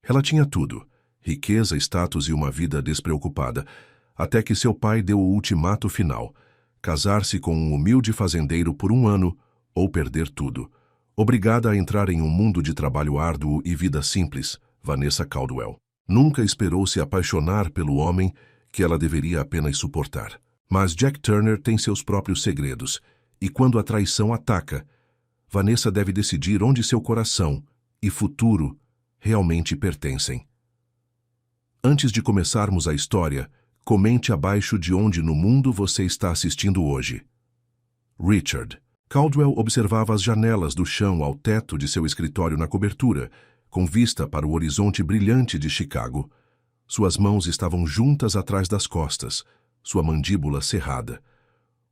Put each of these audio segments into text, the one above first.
Ela tinha tudo: riqueza, status e uma vida despreocupada, até que seu pai deu o ultimato final: casar-se com um humilde fazendeiro por um ano ou perder tudo. Obrigada a entrar em um mundo de trabalho árduo e vida simples, Vanessa Caldwell nunca esperou se apaixonar pelo homem que ela deveria apenas suportar. Mas Jack Turner tem seus próprios segredos, e quando a traição ataca, Vanessa deve decidir onde seu coração e futuro realmente pertencem. Antes de começarmos a história, comente abaixo de onde no mundo você está assistindo hoje. Richard. Caldwell observava as janelas do chão ao teto de seu escritório na cobertura, com vista para o horizonte brilhante de Chicago. Suas mãos estavam juntas atrás das costas, sua mandíbula cerrada.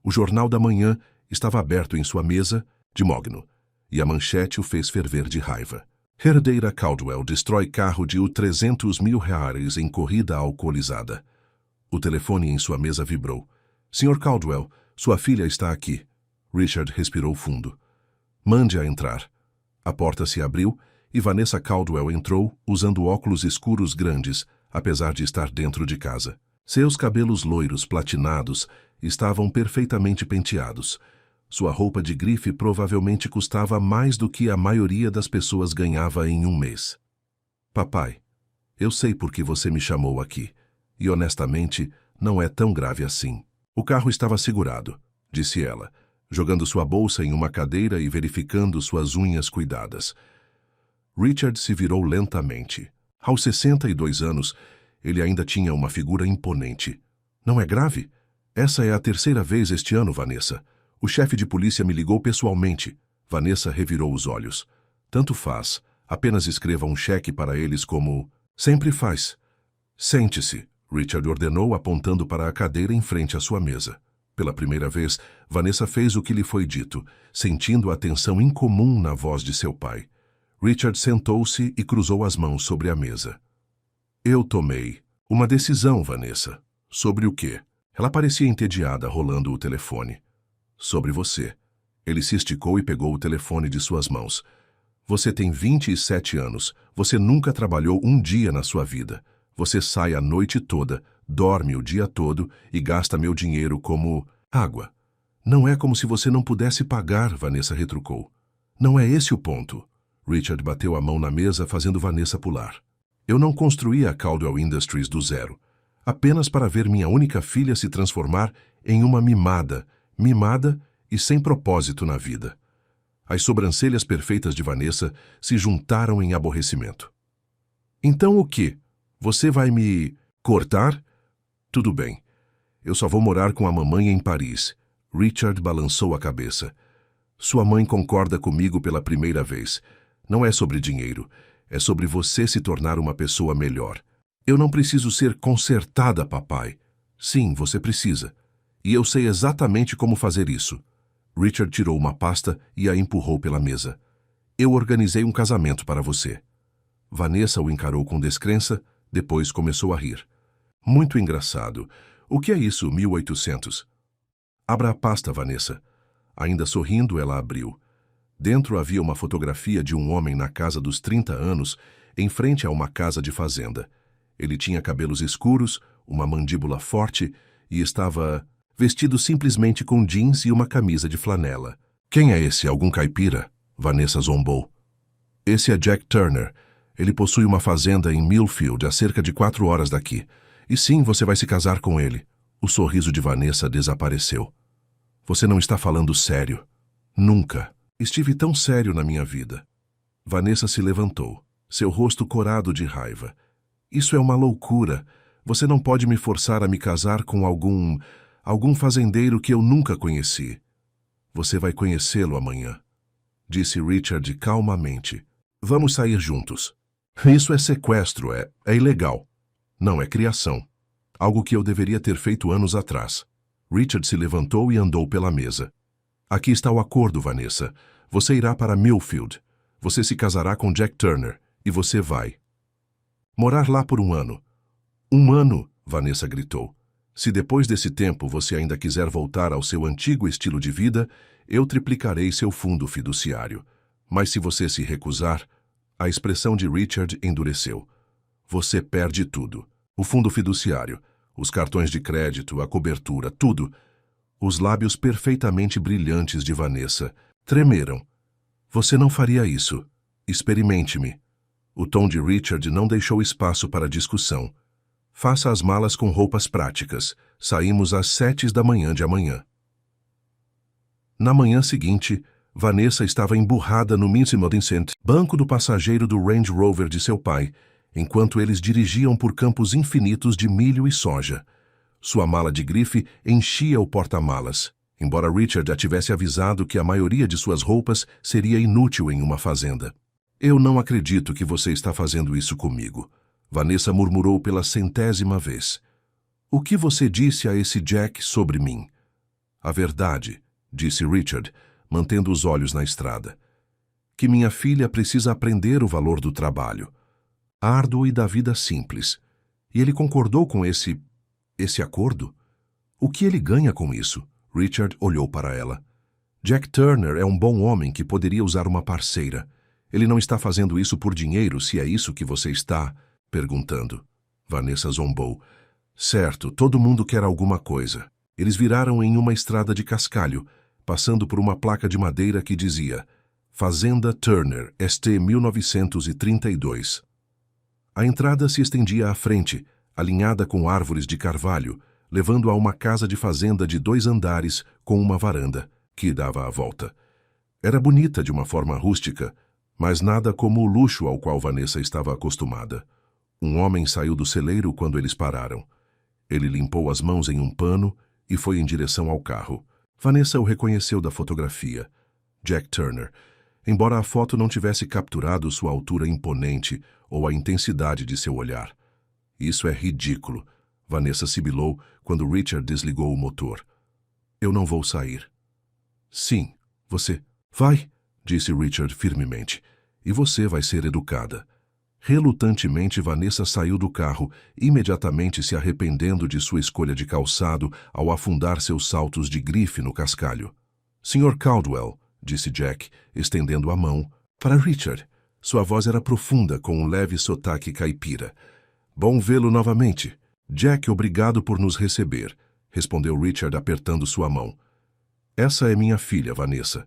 O jornal da manhã estava aberto em sua mesa, de mogno, e a manchete o fez ferver de raiva. Herdeira Caldwell destrói carro de R$300 mil em corrida alcoolizada. O telefone em sua mesa vibrou. Sr. Caldwell, sua filha está aqui. Richard respirou fundo. Mande-a entrar. A porta se abriu e Vanessa Caldwell entrou usando óculos escuros grandes, apesar de estar dentro de casa. Seus cabelos loiros platinados estavam perfeitamente penteados. Sua roupa de grife provavelmente custava mais do que a maioria das pessoas ganhava em um mês. Papai, eu sei por que você me chamou aqui, e honestamente, não é tão grave assim. O carro estava segurado, disse ela, jogando sua bolsa em uma cadeira e verificando suas unhas cuidadas. Richard se virou lentamente. Aos 62 anos, ele ainda tinha uma figura imponente. Não é grave? Essa é a terceira vez este ano, Vanessa. O chefe de polícia me ligou pessoalmente. Vanessa revirou os olhos. Tanto faz. Apenas escreva um cheque para eles como... Sempre faz. Sente-se, Richard ordenou, apontando para a cadeira em frente à sua mesa. Pela primeira vez, Vanessa fez o que lhe foi dito, sentindo a tensão incomum na voz de seu pai. Richard sentou-se e cruzou as mãos sobre a mesa. Eu tomei uma decisão, Vanessa. Sobre o quê? Ela parecia entediada, rolando o telefone. Sobre você. Ele se esticou e pegou o telefone de suas mãos. Você tem 27 anos. Você nunca trabalhou um dia na sua vida. Você sai a noite toda, dorme o dia todo e gasta meu dinheiro como água. Não é como se você não pudesse pagar, Vanessa retrucou. Não é esse o ponto. Richard bateu a mão na mesa, fazendo Vanessa pular. Eu não construí a Caldwell Industries do zero, apenas para ver minha única filha se transformar em uma mimada e sem propósito na vida. As sobrancelhas perfeitas de Vanessa se juntaram em aborrecimento. Então o quê? Você vai me cortar? Tudo bem. Eu só vou morar com a mamãe em Paris. Richard balançou a cabeça. Sua mãe concorda comigo pela primeira vez. Não é sobre dinheiro. É sobre você se tornar uma pessoa melhor. Eu não preciso ser consertada, papai. Sim, você precisa. E eu sei exatamente como fazer isso. Richard tirou uma pasta e a empurrou pela mesa. Eu organizei um casamento para você. Vanessa o encarou com descrença, depois começou a rir. Muito engraçado. O que é isso, 1800? Abra a pasta, Vanessa. Ainda sorrindo, ela abriu. Dentro havia uma fotografia de um homem na casa dos 30 anos, em frente a uma casa de fazenda. Ele tinha cabelos escuros, uma mandíbula forte e estava vestido simplesmente com jeans e uma camisa de flanela. Quem é esse? Algum caipira? Vanessa zombou. Esse é Jack Turner. Ele possui uma fazenda em Millfield, a cerca de 4 horas daqui. E sim, você vai se casar com ele. O sorriso de Vanessa desapareceu. Você não está falando sério. Nunca. Estive tão sério na minha vida. Vanessa se levantou, seu rosto corado de raiva. Isso é uma loucura. Você não pode me forçar a me casar com algum fazendeiro que eu nunca conheci. Você vai conhecê-lo amanhã, disse Richard calmamente. Vamos sair juntos. Isso é sequestro, é ilegal. Não, é criação. Algo que eu deveria ter feito anos atrás. Richard se levantou e andou pela mesa. Aqui está o acordo, Vanessa. Você irá para Millfield. Você se casará com Jack Turner. E você vai morar lá por 1 ano. 1 ano, Vanessa gritou. Se depois desse tempo você ainda quiser voltar ao seu antigo estilo de vida, eu triplicarei seu fundo fiduciário. Mas se você se recusar... A expressão de Richard endureceu. você perde tudo. O fundo fiduciário, os cartões de crédito, a cobertura, tudo. Os lábios perfeitamente brilhantes de Vanessa tremeram. Você não faria isso. Experimente-me. O tom de Richard não deixou espaço para discussão. Faça as malas com roupas práticas. Saímos às 7 da manhã de amanhã. Na manhã seguinte, Vanessa estava emburrada no Vincent, banco do passageiro do Range Rover de seu pai, enquanto eles dirigiam por campos infinitos de milho e soja. Sua mala de grife enchia o porta-malas, embora Richard a tivesse avisado que a maioria de suas roupas seria inútil em uma fazenda. Eu não acredito que você está fazendo isso comigo, Vanessa murmurou pela 100ª vez. O que você disse a esse Jack sobre mim? A verdade, disse Richard, mantendo os olhos na estrada. Que minha filha precisa aprender o valor do trabalho, árduo e da vida simples. E ele concordou com esse acordo? O que ele ganha com isso? Richard olhou para ela. Jack Turner é um bom homem que poderia usar uma parceira. Ele não está fazendo isso por dinheiro, se é isso que você está perguntando. Vanessa zombou. Certo, todo mundo quer alguma coisa. Eles viraram em uma estrada de cascalho, passando por uma placa de madeira que dizia Fazenda Turner, ST 1932. A entrada se estendia à frente, alinhada com árvores de carvalho, levando a uma casa de fazenda de 2 andares com uma varanda, que dava a volta. Era bonita de uma forma rústica, mas nada como o luxo ao qual Vanessa estava acostumada. Um homem saiu do celeiro quando eles pararam. Ele limpou as mãos em um pano e foi em direção ao carro. Vanessa o reconheceu da fotografia. Jack Turner. Embora a foto não tivesse capturado sua altura imponente ou a intensidade de seu olhar. Isso é ridículo, Vanessa sibilou quando Richard desligou o motor. Eu não vou sair. Sim, você vai, disse Richard firmemente, e você vai ser educada. Relutantemente, Vanessa saiu do carro, imediatamente se arrependendo de sua escolha de calçado ao afundar seus saltos de grife no cascalho. Sr. Caldwell, disse Jack, estendendo a mão, para Richard. Sua voz era profunda, com um leve sotaque caipira. Bom vê-lo novamente. Jack, obrigado por nos receber, respondeu Richard apertando sua mão. Essa é minha filha, Vanessa.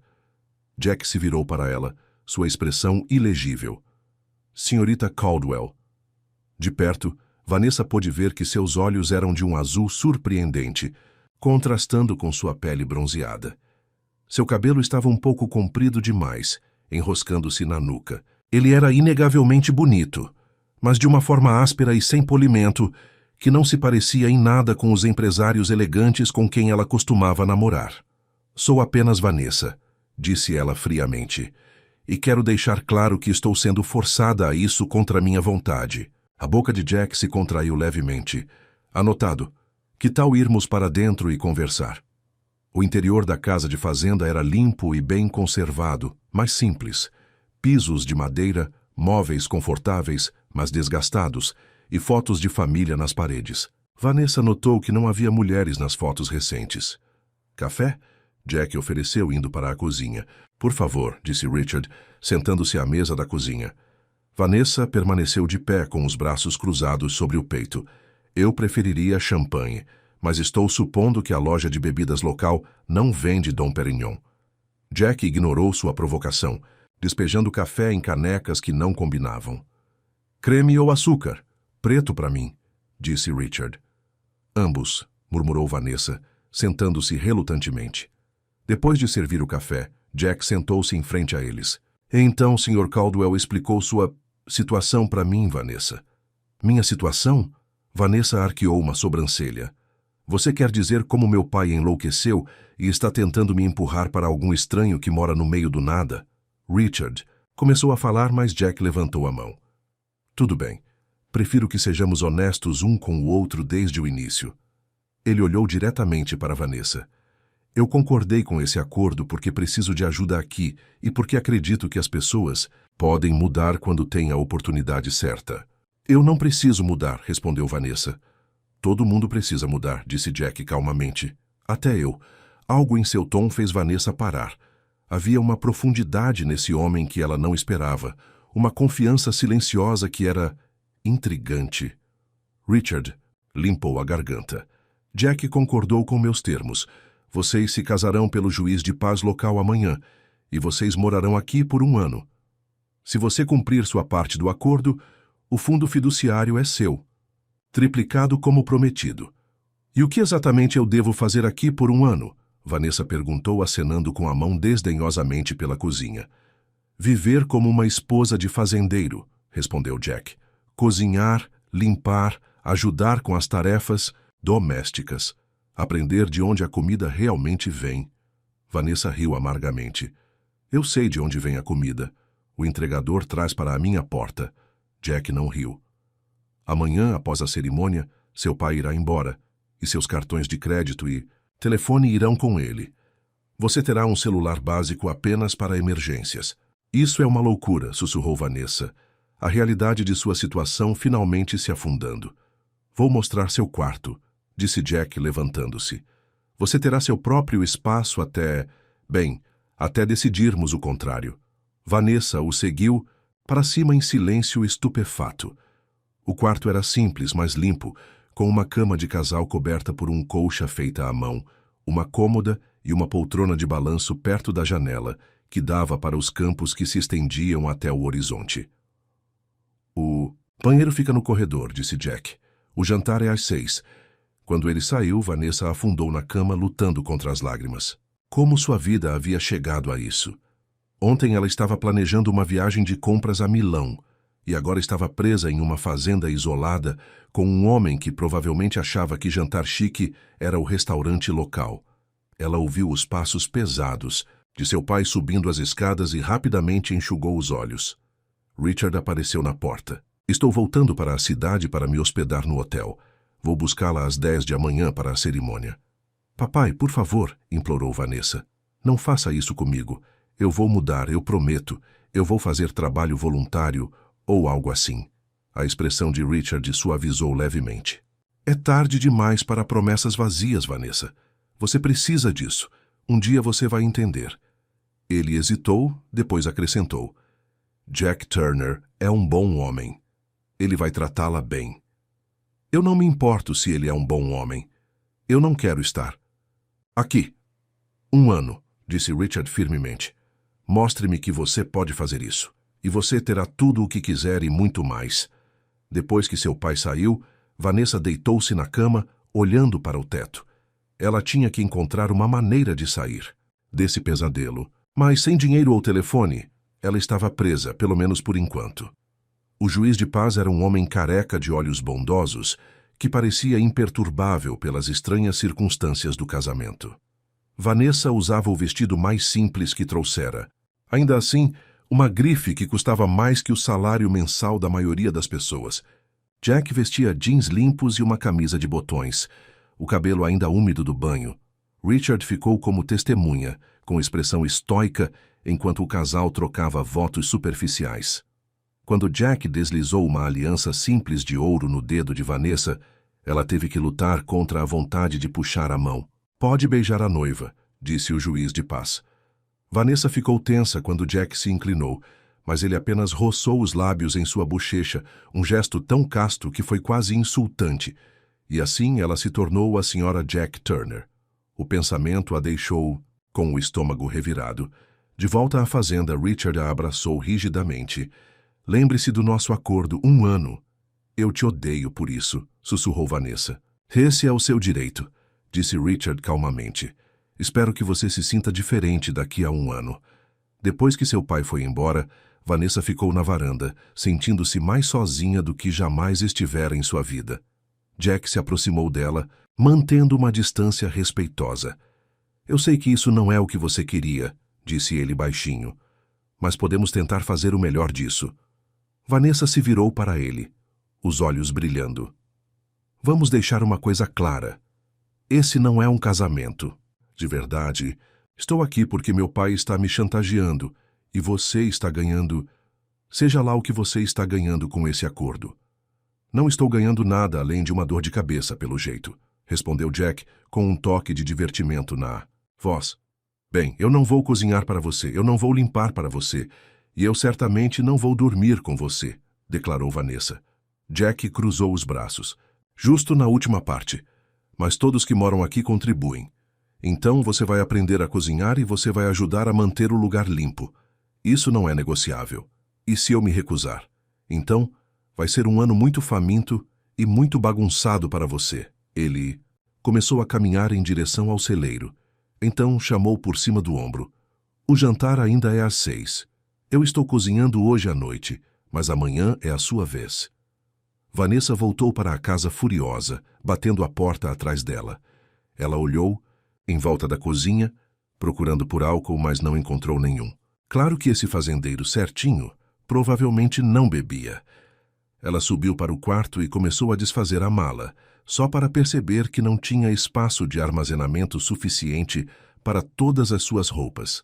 Jack se virou para ela, sua expressão ilegível. Senhorita Caldwell. De perto, Vanessa pôde ver que seus olhos eram de um azul surpreendente, contrastando com sua pele bronzeada. Seu cabelo estava um pouco comprido demais, enroscando-se na nuca. Ele era inegavelmente bonito, mas de uma forma áspera e sem polimento, que não se parecia em nada com os empresários elegantes com quem ela costumava namorar. Sou apenas Vanessa, disse ela friamente, e quero deixar claro que estou sendo forçada a isso contra minha vontade. A boca de Jack se contraiu levemente. Anotado. Que tal irmos para dentro e conversar? O interior da casa de fazenda era limpo e bem conservado, mas simples. Pisos de madeira, móveis confortáveis, mas desgastados, e fotos de família nas paredes. Vanessa notou que não havia mulheres nas fotos recentes. Café? Jack ofereceu indo para a cozinha. Por favor, disse Richard, sentando-se à mesa da cozinha. Vanessa permaneceu de pé com os braços cruzados sobre o peito. Eu preferiria champanhe, mas estou supondo que a loja de bebidas local não vende Dom Perignon. Jack ignorou sua provocação, despejando café em canecas que não combinavam. Creme ou açúcar? Preto para mim, disse Richard. Ambos, murmurou Vanessa, sentando-se relutantemente. Depois de servir o café, Jack sentou-se em frente a eles. Então o Sr. Caldwell explicou sua situação para mim, Vanessa. Minha situação? Vanessa arqueou uma sobrancelha. Você quer dizer como meu pai enlouqueceu e está tentando me empurrar para algum estranho que mora no meio do nada? Richard começou a falar, mas Jack levantou a mão. Tudo bem. Prefiro que sejamos honestos um com o outro desde o início. Ele olhou diretamente para Vanessa. Eu concordei com esse acordo porque preciso de ajuda aqui e porque acredito que as pessoas podem mudar quando têm a oportunidade certa. Eu não preciso mudar, respondeu Vanessa. Todo mundo precisa mudar, disse Jack calmamente. Até eu. Algo em seu tom fez Vanessa parar. Havia uma profundidade nesse homem que ela não esperava, uma confiança silenciosa que era Intrigante. Richard limpou a garganta. Jack concordou com meus termos. Vocês se casarão pelo juiz de paz local amanhã, e vocês morarão aqui por 1 ano. Se você cumprir sua parte do acordo, o fundo fiduciário é seu, triplicado como prometido. E o que exatamente eu devo fazer aqui por 1 ano? Vanessa perguntou, acenando com a mão desdenhosamente pela cozinha. Viver como uma esposa de fazendeiro, respondeu Jack. Cozinhar, limpar, ajudar com as tarefas domésticas. Aprender de onde a comida realmente vem. Vanessa riu amargamente. Eu sei de onde vem a comida. O entregador traz para a minha porta. Jack não riu. Amanhã, após a cerimônia, seu pai irá embora, e seus cartões de crédito e telefone irão com ele. Você terá um celular básico apenas para emergências. Isso é uma loucura, sussurrou Vanessa. A realidade de sua situação finalmente se afundando. Vou mostrar seu quarto, disse Jack, levantando-se. Você terá seu próprio espaço até decidirmos o contrário. Vanessa o seguiu para cima em silêncio estupefato. O quarto era simples, mas limpo, com uma cama de casal coberta por um colcha feita à mão, uma cômoda e uma poltrona de balanço perto da janela, que dava para os campos que se estendiam até o horizonte. O banheiro fica no corredor, disse Jack. O jantar é às 6. Quando ele saiu, Vanessa afundou na cama, lutando contra as lágrimas. Como sua vida havia chegado a isso? Ontem ela estava planejando uma viagem de compras a Milão, e agora estava presa em uma fazenda isolada com um homem que provavelmente achava que jantar chique era o restaurante local. Ela ouviu os passos pesados de seu pai subindo as escadas e rapidamente enxugou os olhos. Richard apareceu na porta. Estou voltando para a cidade para me hospedar no hotel. Vou buscá-la às 10 da manhã para a cerimônia. Papai, por favor, implorou Vanessa. Não faça isso comigo. Eu vou mudar, eu prometo. Eu vou fazer trabalho voluntário ou algo assim. A expressão de Richard suavizou levemente. É tarde demais para promessas vazias, Vanessa. Você precisa disso. Um dia você vai entender. Ele hesitou, depois acrescentou. Jack Turner é um bom homem. Ele vai tratá-la bem. Eu não me importo se ele é um bom homem. Eu não quero estar. Aqui. 1 ano, disse Richard firmemente. Mostre-me que você pode fazer isso. E você terá tudo o que quiser e muito mais. Depois que seu pai saiu, Vanessa deitou-se na cama, olhando para o teto. Ela tinha que encontrar uma maneira de sair desse pesadelo. Mas sem dinheiro ou telefone, ela estava presa, pelo menos por enquanto. O juiz de paz era um homem careca de olhos bondosos, que parecia imperturbável pelas estranhas circunstâncias do casamento. Vanessa usava o vestido mais simples que trouxera. Ainda assim, uma grife que custava mais que o salário mensal da maioria das pessoas. Jack vestia jeans limpos e uma camisa de botões, o cabelo ainda úmido do banho. Richard ficou como testemunha, com expressão estoica, enquanto o casal trocava votos superficiais. Quando Jack deslizou uma aliança simples de ouro no dedo de Vanessa, ela teve que lutar contra a vontade de puxar a mão. Pode beijar a noiva, disse o juiz de paz. Vanessa ficou tensa quando Jack se inclinou, mas ele apenas roçou os lábios em sua bochecha, um gesto tão casto que foi quase insultante, e assim ela se tornou a senhora Jack Turner. O pensamento a deixou com o estômago revirado. De volta à fazenda, Richard a abraçou rigidamente. Lembre-se do nosso acordo, 1 ano. Eu te odeio por isso, sussurrou Vanessa. Esse é o seu direito, disse Richard calmamente. Espero que você se sinta diferente daqui a 1 ano. Depois que seu pai foi embora, Vanessa ficou na varanda, sentindo-se mais sozinha do que jamais estivera em sua vida. Jack se aproximou dela, mantendo uma distância respeitosa. Eu sei que isso não é o que você queria, disse ele baixinho, mas podemos tentar fazer o melhor disso. Vanessa se virou para ele, os olhos brilhando. Vamos deixar uma coisa clara. Esse não é um casamento. De verdade, estou aqui porque meu pai está me chantageando e você está ganhando... Seja lá o que você está ganhando com esse acordo. Não estou ganhando nada além de uma dor de cabeça, pelo jeito, respondeu Jack com um toque de divertimento na voz. Bem, eu não vou cozinhar para você, eu não vou limpar para você, e eu certamente não vou dormir com você, declarou Vanessa. Jack cruzou os braços. Justo na última parte. Mas todos que moram aqui contribuem. Então você vai aprender a cozinhar e você vai ajudar a manter o lugar limpo. Isso não é negociável. E se eu me recusar? Então, vai ser um ano muito faminto e muito bagunçado para você. Ele começou a caminhar em direção ao celeiro. Então chamou por cima do ombro. O jantar ainda é às 6. Eu estou cozinhando hoje à noite, mas amanhã é a sua vez. Vanessa voltou para a casa furiosa, batendo a porta atrás dela. Ela olhou em volta da cozinha, procurando por álcool, mas não encontrou nenhum. Claro que esse fazendeiro certinho provavelmente não bebia. Ela subiu para o quarto e começou a desfazer a mala, só para perceber que não tinha espaço de armazenamento suficiente para todas as suas roupas.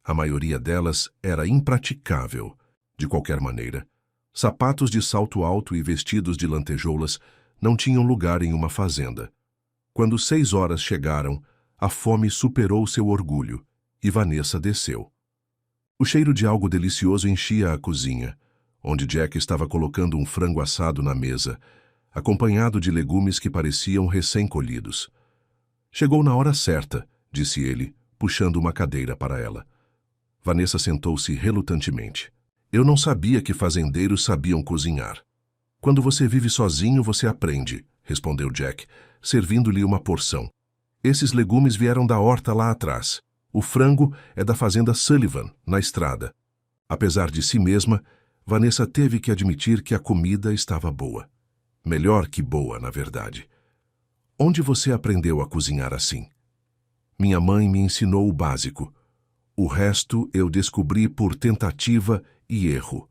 A maioria delas era impraticável, de qualquer maneira. Sapatos de salto alto e vestidos de lantejoulas não tinham lugar em uma fazenda. Quando 6 horas chegaram, a fome superou seu orgulho e Vanessa desceu. O cheiro de algo delicioso enchia a cozinha, onde Jack estava colocando um frango assado na mesa, acompanhado de legumes que pareciam recém-colhidos. Chegou na hora certa, disse ele, puxando uma cadeira para ela. Vanessa sentou-se relutantemente. Eu não sabia que fazendeiros sabiam cozinhar. Quando você vive sozinho, você aprende, respondeu Jack, servindo-lhe uma porção. Esses legumes vieram da horta lá atrás. O frango é da fazenda Sullivan, na estrada. Apesar de si mesma, Vanessa teve que admitir que a comida estava boa. Melhor que boa, na verdade. Onde você aprendeu a cozinhar assim? Minha mãe me ensinou o básico. O resto eu descobri por tentativa e erro.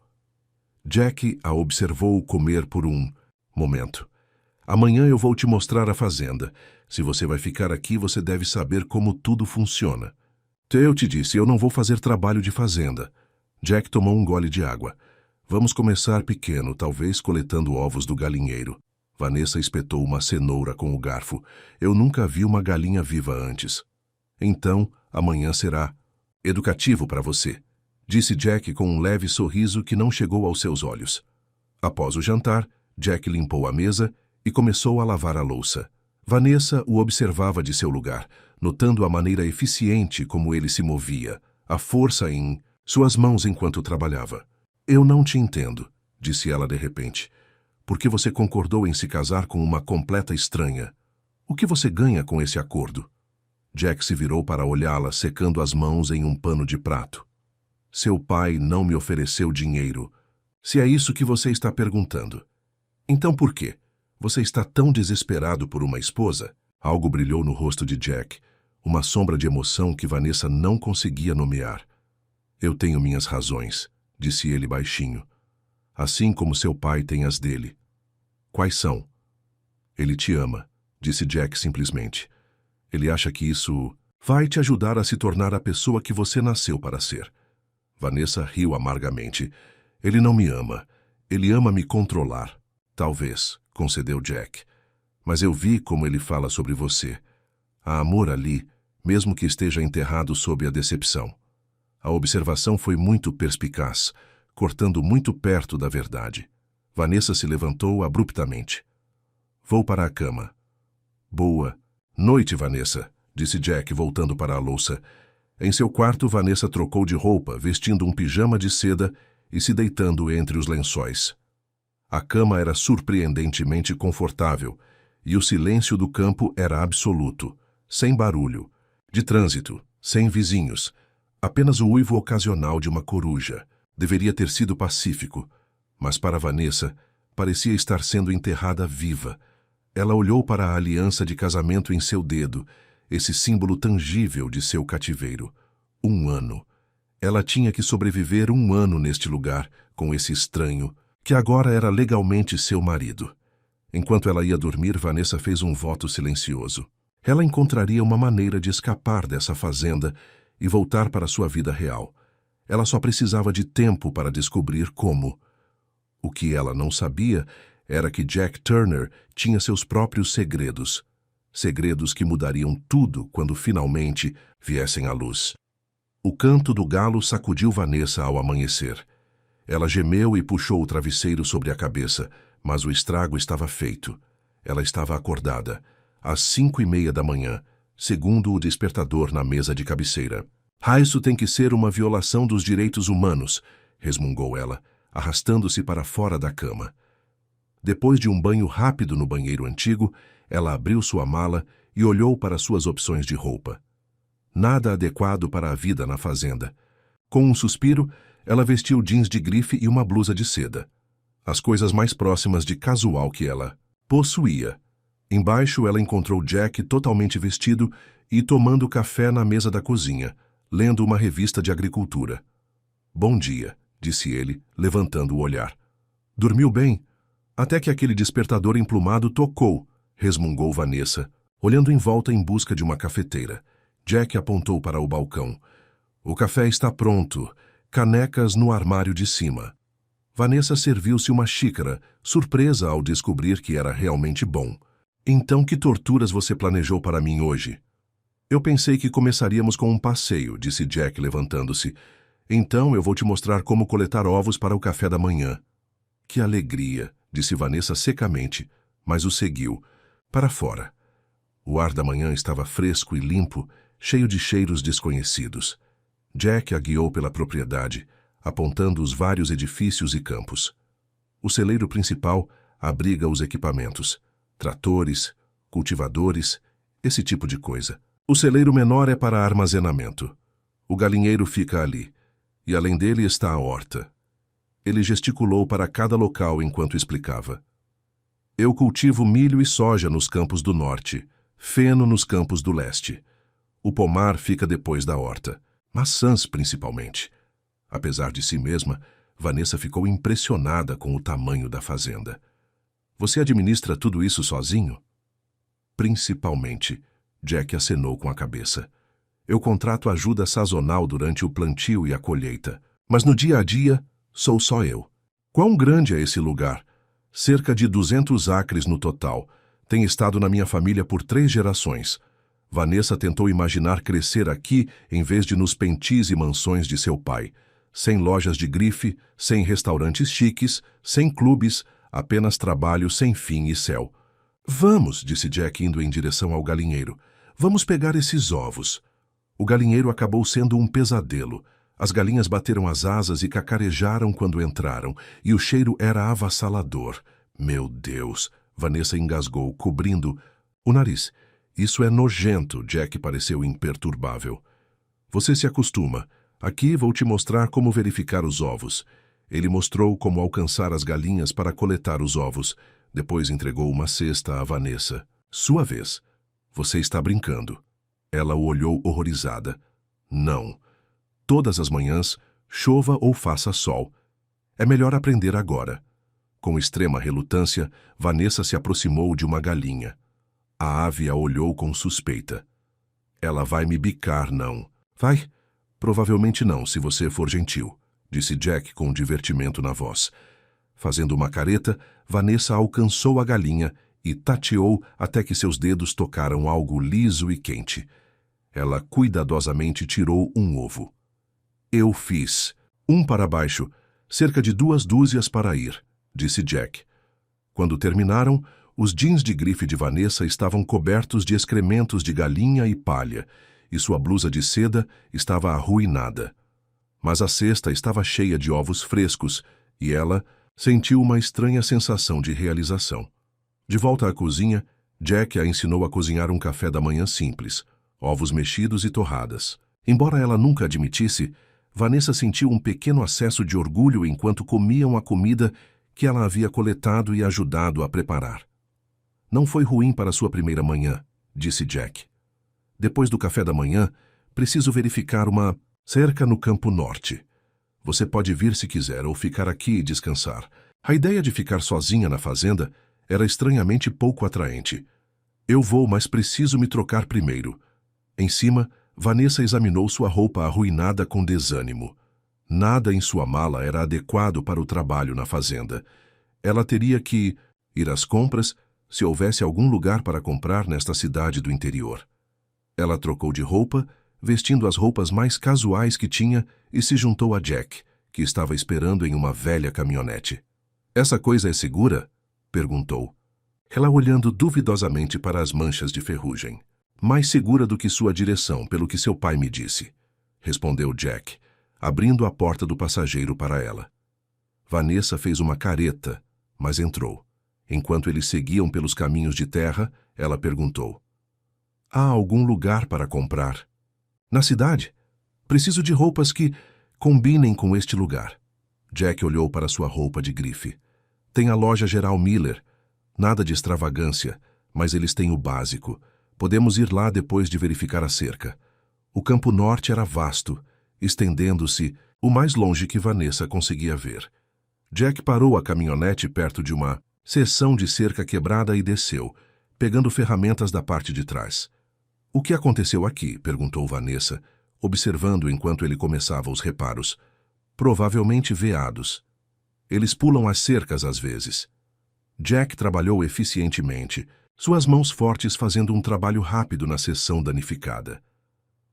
Jack a observou comer por um momento. Amanhã eu vou te mostrar a fazenda. Se você vai ficar aqui, você deve saber como tudo funciona. Eu te disse, eu não vou fazer trabalho de fazenda. Jack tomou um gole de água. Vamos começar pequeno, talvez coletando ovos do galinheiro. Vanessa espetou uma cenoura com o garfo. Eu nunca vi uma galinha viva antes. Então, amanhã será educativo para você, disse Jack com um leve sorriso que não chegou aos seus olhos. Após o jantar, Jack limpou a mesa e começou a lavar a louça. Vanessa o observava de seu lugar, notando a maneira eficiente como ele se movia, a força em suas mãos enquanto trabalhava. Eu não te entendo, disse ela de repente. Por que você concordou em se casar com uma completa estranha? O que você ganha com esse acordo? Jack se virou para olhá-la, secando as mãos em um pano de prato. Seu pai não me ofereceu dinheiro. Se é isso que você está perguntando. Então por quê? Você está tão desesperado por uma esposa? Algo brilhou no rosto de Jack, uma sombra de emoção que Vanessa não conseguia nomear. Eu tenho minhas razões, disse ele baixinho. Assim como seu pai tem as dele. Quais são? Ele te ama, disse Jack simplesmente. Ele acha que isso vai te ajudar a se tornar a pessoa que você nasceu para ser. Vanessa riu amargamente. Ele não me ama. Ele ama me controlar. Talvez, concedeu Jack. Mas eu vi como ele fala sobre você. Há amor ali, mesmo que esteja enterrado sob a decepção. A observação foi muito perspicaz, cortando muito perto da verdade. Vanessa se levantou abruptamente. Vou para a cama. Boa noite, Vanessa, disse Jack, voltando para a louça. Em seu quarto, Vanessa trocou de roupa, vestindo um pijama de seda e se deitando entre os lençóis. A cama era surpreendentemente confortável e o silêncio do campo era absoluto, sem barulho, de trânsito, sem vizinhos, apenas o uivo ocasional de uma coruja. Deveria ter sido pacífico, mas para Vanessa parecia estar sendo enterrada viva. Ela olhou para a aliança de casamento em seu dedo, esse símbolo tangível de seu cativeiro. 1 ano. Ela tinha que sobreviver 1 ano neste lugar, com esse estranho, que agora era legalmente seu marido. Enquanto ela ia dormir, Vanessa fez um voto silencioso. Ela encontraria uma maneira de escapar dessa fazenda e voltar para sua vida real. Ela só precisava de tempo para descobrir como. O que ela não sabia era que Jack Turner tinha seus próprios segredos. Segredos que mudariam tudo quando finalmente viessem à luz. O canto do galo sacudiu Vanessa ao amanhecer. Ela gemeu e puxou o travesseiro sobre a cabeça, Mas o estrago estava feito. Ela estava acordada, às 5:30 da manhã, segundo o despertador na mesa de cabeceira. Isso tem que ser uma violação dos direitos humanos, resmungou ela, arrastando-se para fora da cama. Depois de um banho rápido no banheiro antigo, ela abriu sua mala e olhou para suas opções de roupa. Nada adequado para a vida na fazenda. Com um suspiro, ela vestiu jeans de grife e uma blusa de seda. As coisas mais próximas de casual que ela possuía. Embaixo, ela encontrou Jack totalmente vestido e tomando café na mesa da cozinha, lendo uma revista de agricultura. Bom dia, disse ele, levantando o olhar. Dormiu bem? Até que aquele despertador emplumado tocou, resmungou Vanessa, olhando em volta em busca de uma cafeteira. Jack apontou para o balcão. O café está pronto. Canecas no armário de cima. Vanessa serviu-se uma xícara, surpresa ao descobrir que era realmente bom. Então, que torturas você planejou para mim hoje? Eu pensei que começaríamos com um passeio, disse Jack, levantando-se. Então, eu vou te mostrar como coletar ovos para o café da manhã. Que alegria, disse Vanessa secamente, mas o seguiu. Para fora. O ar da manhã estava fresco e limpo, cheio de cheiros desconhecidos. Jack a guiou pela propriedade, apontando os vários edifícios e campos. O celeiro principal abriga os equipamentos, tratores, cultivadores, esse tipo de coisa. O celeiro menor é para armazenamento. O galinheiro fica ali, e além dele está a horta. Ele gesticulou para cada local enquanto explicava. Eu cultivo milho e soja nos campos do norte, feno nos campos do leste. O pomar fica depois da horta, maçãs principalmente. Apesar de si mesma, Vanessa ficou impressionada com o tamanho da fazenda. Você administra tudo isso sozinho? Principalmente, Jack acenou com a cabeça. Eu contrato ajuda sazonal durante o plantio e a colheita, mas no dia a dia, sou só eu. Quão grande é esse lugar? Cerca de 200 acres no total. Tem estado na minha família por 3 gerações. Vanessa tentou imaginar crescer aqui em vez de nos pentis e mansões de seu pai. Sem lojas de grife, sem restaurantes chiques, sem clubes, apenas trabalho sem fim e céu. Vamos, disse Jack indo em direção ao galinheiro. Vamos pegar esses ovos. O galinheiro acabou sendo um pesadelo. As galinhas bateram as asas e cacarejaram quando entraram, e o cheiro era avassalador. Meu Deus! Vanessa engasgou, cobrindo o nariz. Isso é nojento, Jack pareceu imperturbável. Você se acostuma. Aqui vou te mostrar como verificar os ovos. Ele mostrou como alcançar as galinhas para coletar os ovos. Depois entregou uma cesta a Vanessa. Sua vez. Você está brincando. Ela o olhou horrorizada. Não. Todas as manhãs, chova ou faça sol. É melhor aprender agora. Com extrema relutância, Vanessa se aproximou de uma galinha. A ave a olhou com suspeita. Ela vai me bicar, não? Vai? Provavelmente não, se você for gentil, disse Jack com divertimento na voz. Fazendo uma careta, Vanessa alcançou a galinha e tateou até que seus dedos tocaram algo liso e quente. Ela cuidadosamente tirou um ovo. Eu fiz. 1 para baixo, cerca de 2 dúzias para ir, disse Jack. Quando terminaram, os jeans de grife de Vanessa estavam cobertos de excrementos de galinha e palha, e sua blusa de seda estava arruinada. Mas a cesta estava cheia de ovos frescos, e ela sentiu uma estranha sensação de realização. De volta à cozinha, Jack a ensinou a cozinhar um café da manhã simples, ovos mexidos e torradas. Embora ela nunca admitisse, Vanessa sentiu um pequeno acesso de orgulho enquanto comiam a comida que ela havia coletado e ajudado a preparar. Não foi ruim para sua primeira manhã, disse Jack. Depois do café da manhã, preciso verificar uma cerca no campo norte. Você pode vir se quiser ou ficar aqui e descansar. A ideia de ficar sozinha na fazenda era estranhamente pouco atraente. Eu vou, mas preciso me trocar primeiro. Em cima, Vanessa examinou sua roupa arruinada com desânimo. Nada em sua mala era adequado para o trabalho na fazenda. Ela teria que ir às compras se houvesse algum lugar para comprar nesta cidade do interior. Ela trocou de roupa, vestindo as roupas mais casuais que tinha, e se juntou a Jack, que estava esperando em uma velha caminhonete. Essa coisa é segura? perguntou, ela olhando duvidosamente para as manchas de ferrugem. Mais segura do que sua direção, pelo que seu pai me disse, respondeu Jack, abrindo a porta do passageiro para ela. Vanessa fez uma careta, mas entrou. Enquanto eles seguiam pelos caminhos de terra, ela perguntou, há algum lugar para comprar? Na cidade? Preciso de roupas que combinem com este lugar. Jack olhou para sua roupa de grife. Tem a loja Geral Miller. Nada de extravagância, mas eles têm o básico. Podemos ir lá depois de verificar a cerca. O campo norte era vasto, estendendo-se o mais longe que Vanessa conseguia ver. Jack parou a caminhonete perto de uma seção de cerca quebrada e desceu, pegando ferramentas da parte de trás. O que aconteceu aqui? Perguntou Vanessa, observando enquanto ele começava os reparos. Provavelmente veados. Eles pulam as cercas às vezes. Jack trabalhou eficientemente, suas mãos fortes fazendo um trabalho rápido na seção danificada.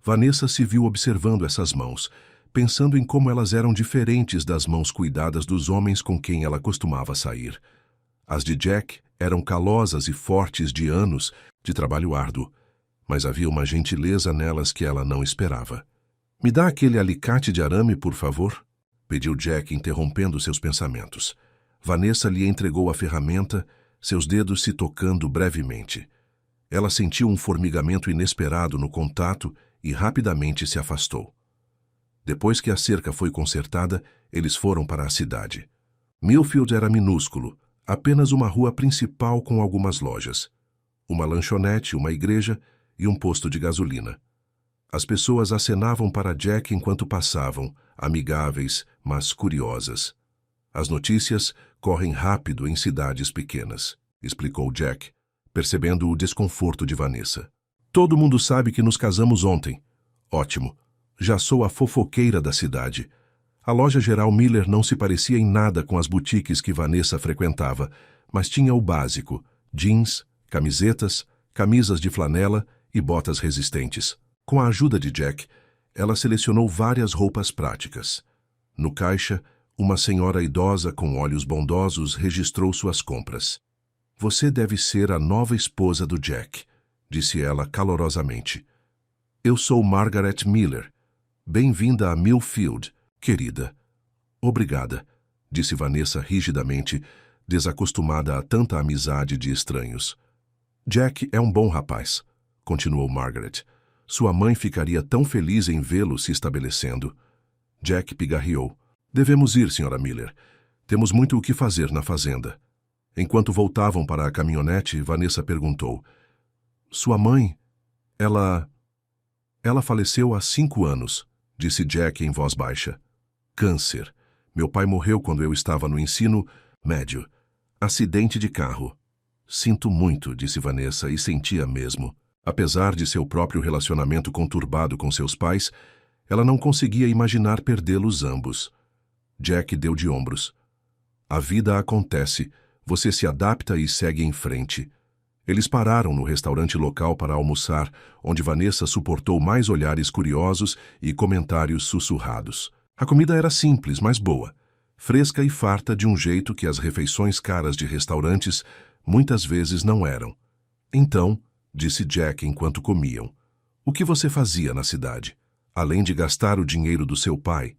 Vanessa se viu observando essas mãos, pensando em como elas eram diferentes das mãos cuidadas dos homens com quem ela costumava sair. As de Jack eram calosas e fortes de anos de trabalho árduo, mas havia uma gentileza nelas que ela não esperava. Me dá aquele alicate de arame, por favor? Pediu Jack, interrompendo seus pensamentos. Vanessa lhe entregou a ferramenta, seus dedos se tocando brevemente. Ela sentiu um formigamento inesperado no contato e rapidamente se afastou. Depois que a cerca foi consertada, eles foram para a cidade. Millfield era minúsculo, apenas uma rua principal com algumas lojas, uma lanchonete, uma igreja e um posto de gasolina. As pessoas acenavam para Jack enquanto passavam, amigáveis, mas curiosas. As notícias correm rápido em cidades pequenas, explicou Jack, percebendo o desconforto de Vanessa. Todo mundo sabe que nos casamos ontem. Ótimo. Já sou a fofoqueira da cidade. A loja Geral Miller não se parecia em nada com as boutiques que Vanessa frequentava, mas tinha o básico: jeans, camisetas, camisas de flanela e botas resistentes. Com a ajuda de Jack, ela selecionou várias roupas práticas. No caixa, uma senhora idosa com olhos bondosos registrou suas compras. Você deve ser a nova esposa do Jack, disse ela calorosamente. Eu sou Margaret Miller. Bem-vinda a Millfield, querida. Obrigada, disse Vanessa rigidamente, desacostumada a tanta amizade de estranhos. Jack é um bom rapaz, continuou Margaret. Sua mãe ficaria tão feliz em vê-lo se estabelecendo. Jack pigarreou. Devemos ir, Sra. Miller. Temos muito o que fazer na fazenda. Enquanto voltavam para a caminhonete, Vanessa perguntou. Sua mãe? Ela faleceu há 5 anos, disse Jack em voz baixa. Câncer. Meu pai morreu quando eu estava no ensino médio. Acidente de carro. Sinto muito, disse Vanessa, e sentia mesmo. Apesar de seu próprio relacionamento conturbado com seus pais, ela não conseguia imaginar perdê-los ambos. Jack deu de ombros. A vida acontece, você se adapta e segue em frente. Eles pararam no restaurante local para almoçar, onde Vanessa suportou mais olhares curiosos e comentários sussurrados. A comida era simples, mas boa, fresca e farta de um jeito que as refeições caras de restaurantes muitas vezes não eram. Então, disse Jack enquanto comiam, o que você fazia na cidade, além de gastar o dinheiro do seu pai?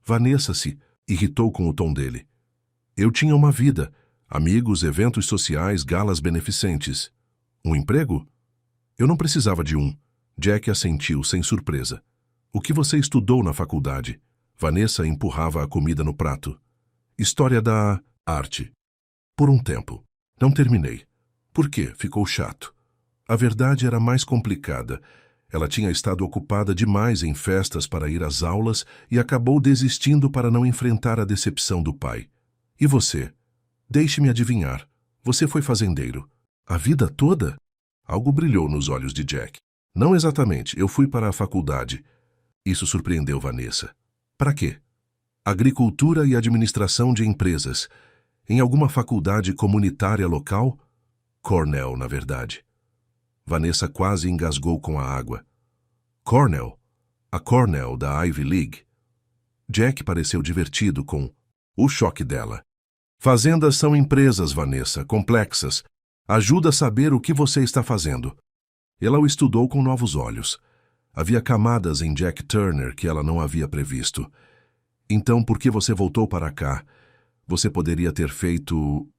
Vanessa se irritou com o tom dele. Eu tinha uma vida, amigos, eventos sociais, galas beneficentes. Um emprego? Eu não precisava de um. Jack assentiu sem surpresa. O que você estudou na faculdade? Vanessa empurrava a comida no prato. História da arte. Por um tempo. Não terminei. Por quê? Ficou chato. A verdade era mais complicada. Ela tinha estado ocupada demais em festas para ir às aulas e acabou desistindo para não enfrentar a decepção do pai. E você? Deixe-me adivinhar. Você foi fazendeiro. A vida toda? Algo brilhou nos olhos de Jack. Não exatamente. Eu fui para a faculdade. Isso surpreendeu Vanessa. Para quê? Agricultura e administração de empresas. Em alguma faculdade comunitária local? Cornell, na verdade. Vanessa quase engasgou com a água. Cornell? A Cornell da Ivy League? Jack pareceu divertido com o choque dela. Fazendas são empresas, Vanessa, complexas. Ajuda a saber o que você está fazendo. Ela o estudou com novos olhos. Havia camadas em Jack Turner que ela não havia previsto. Então, por que você voltou para cá? Você poderia ter feito...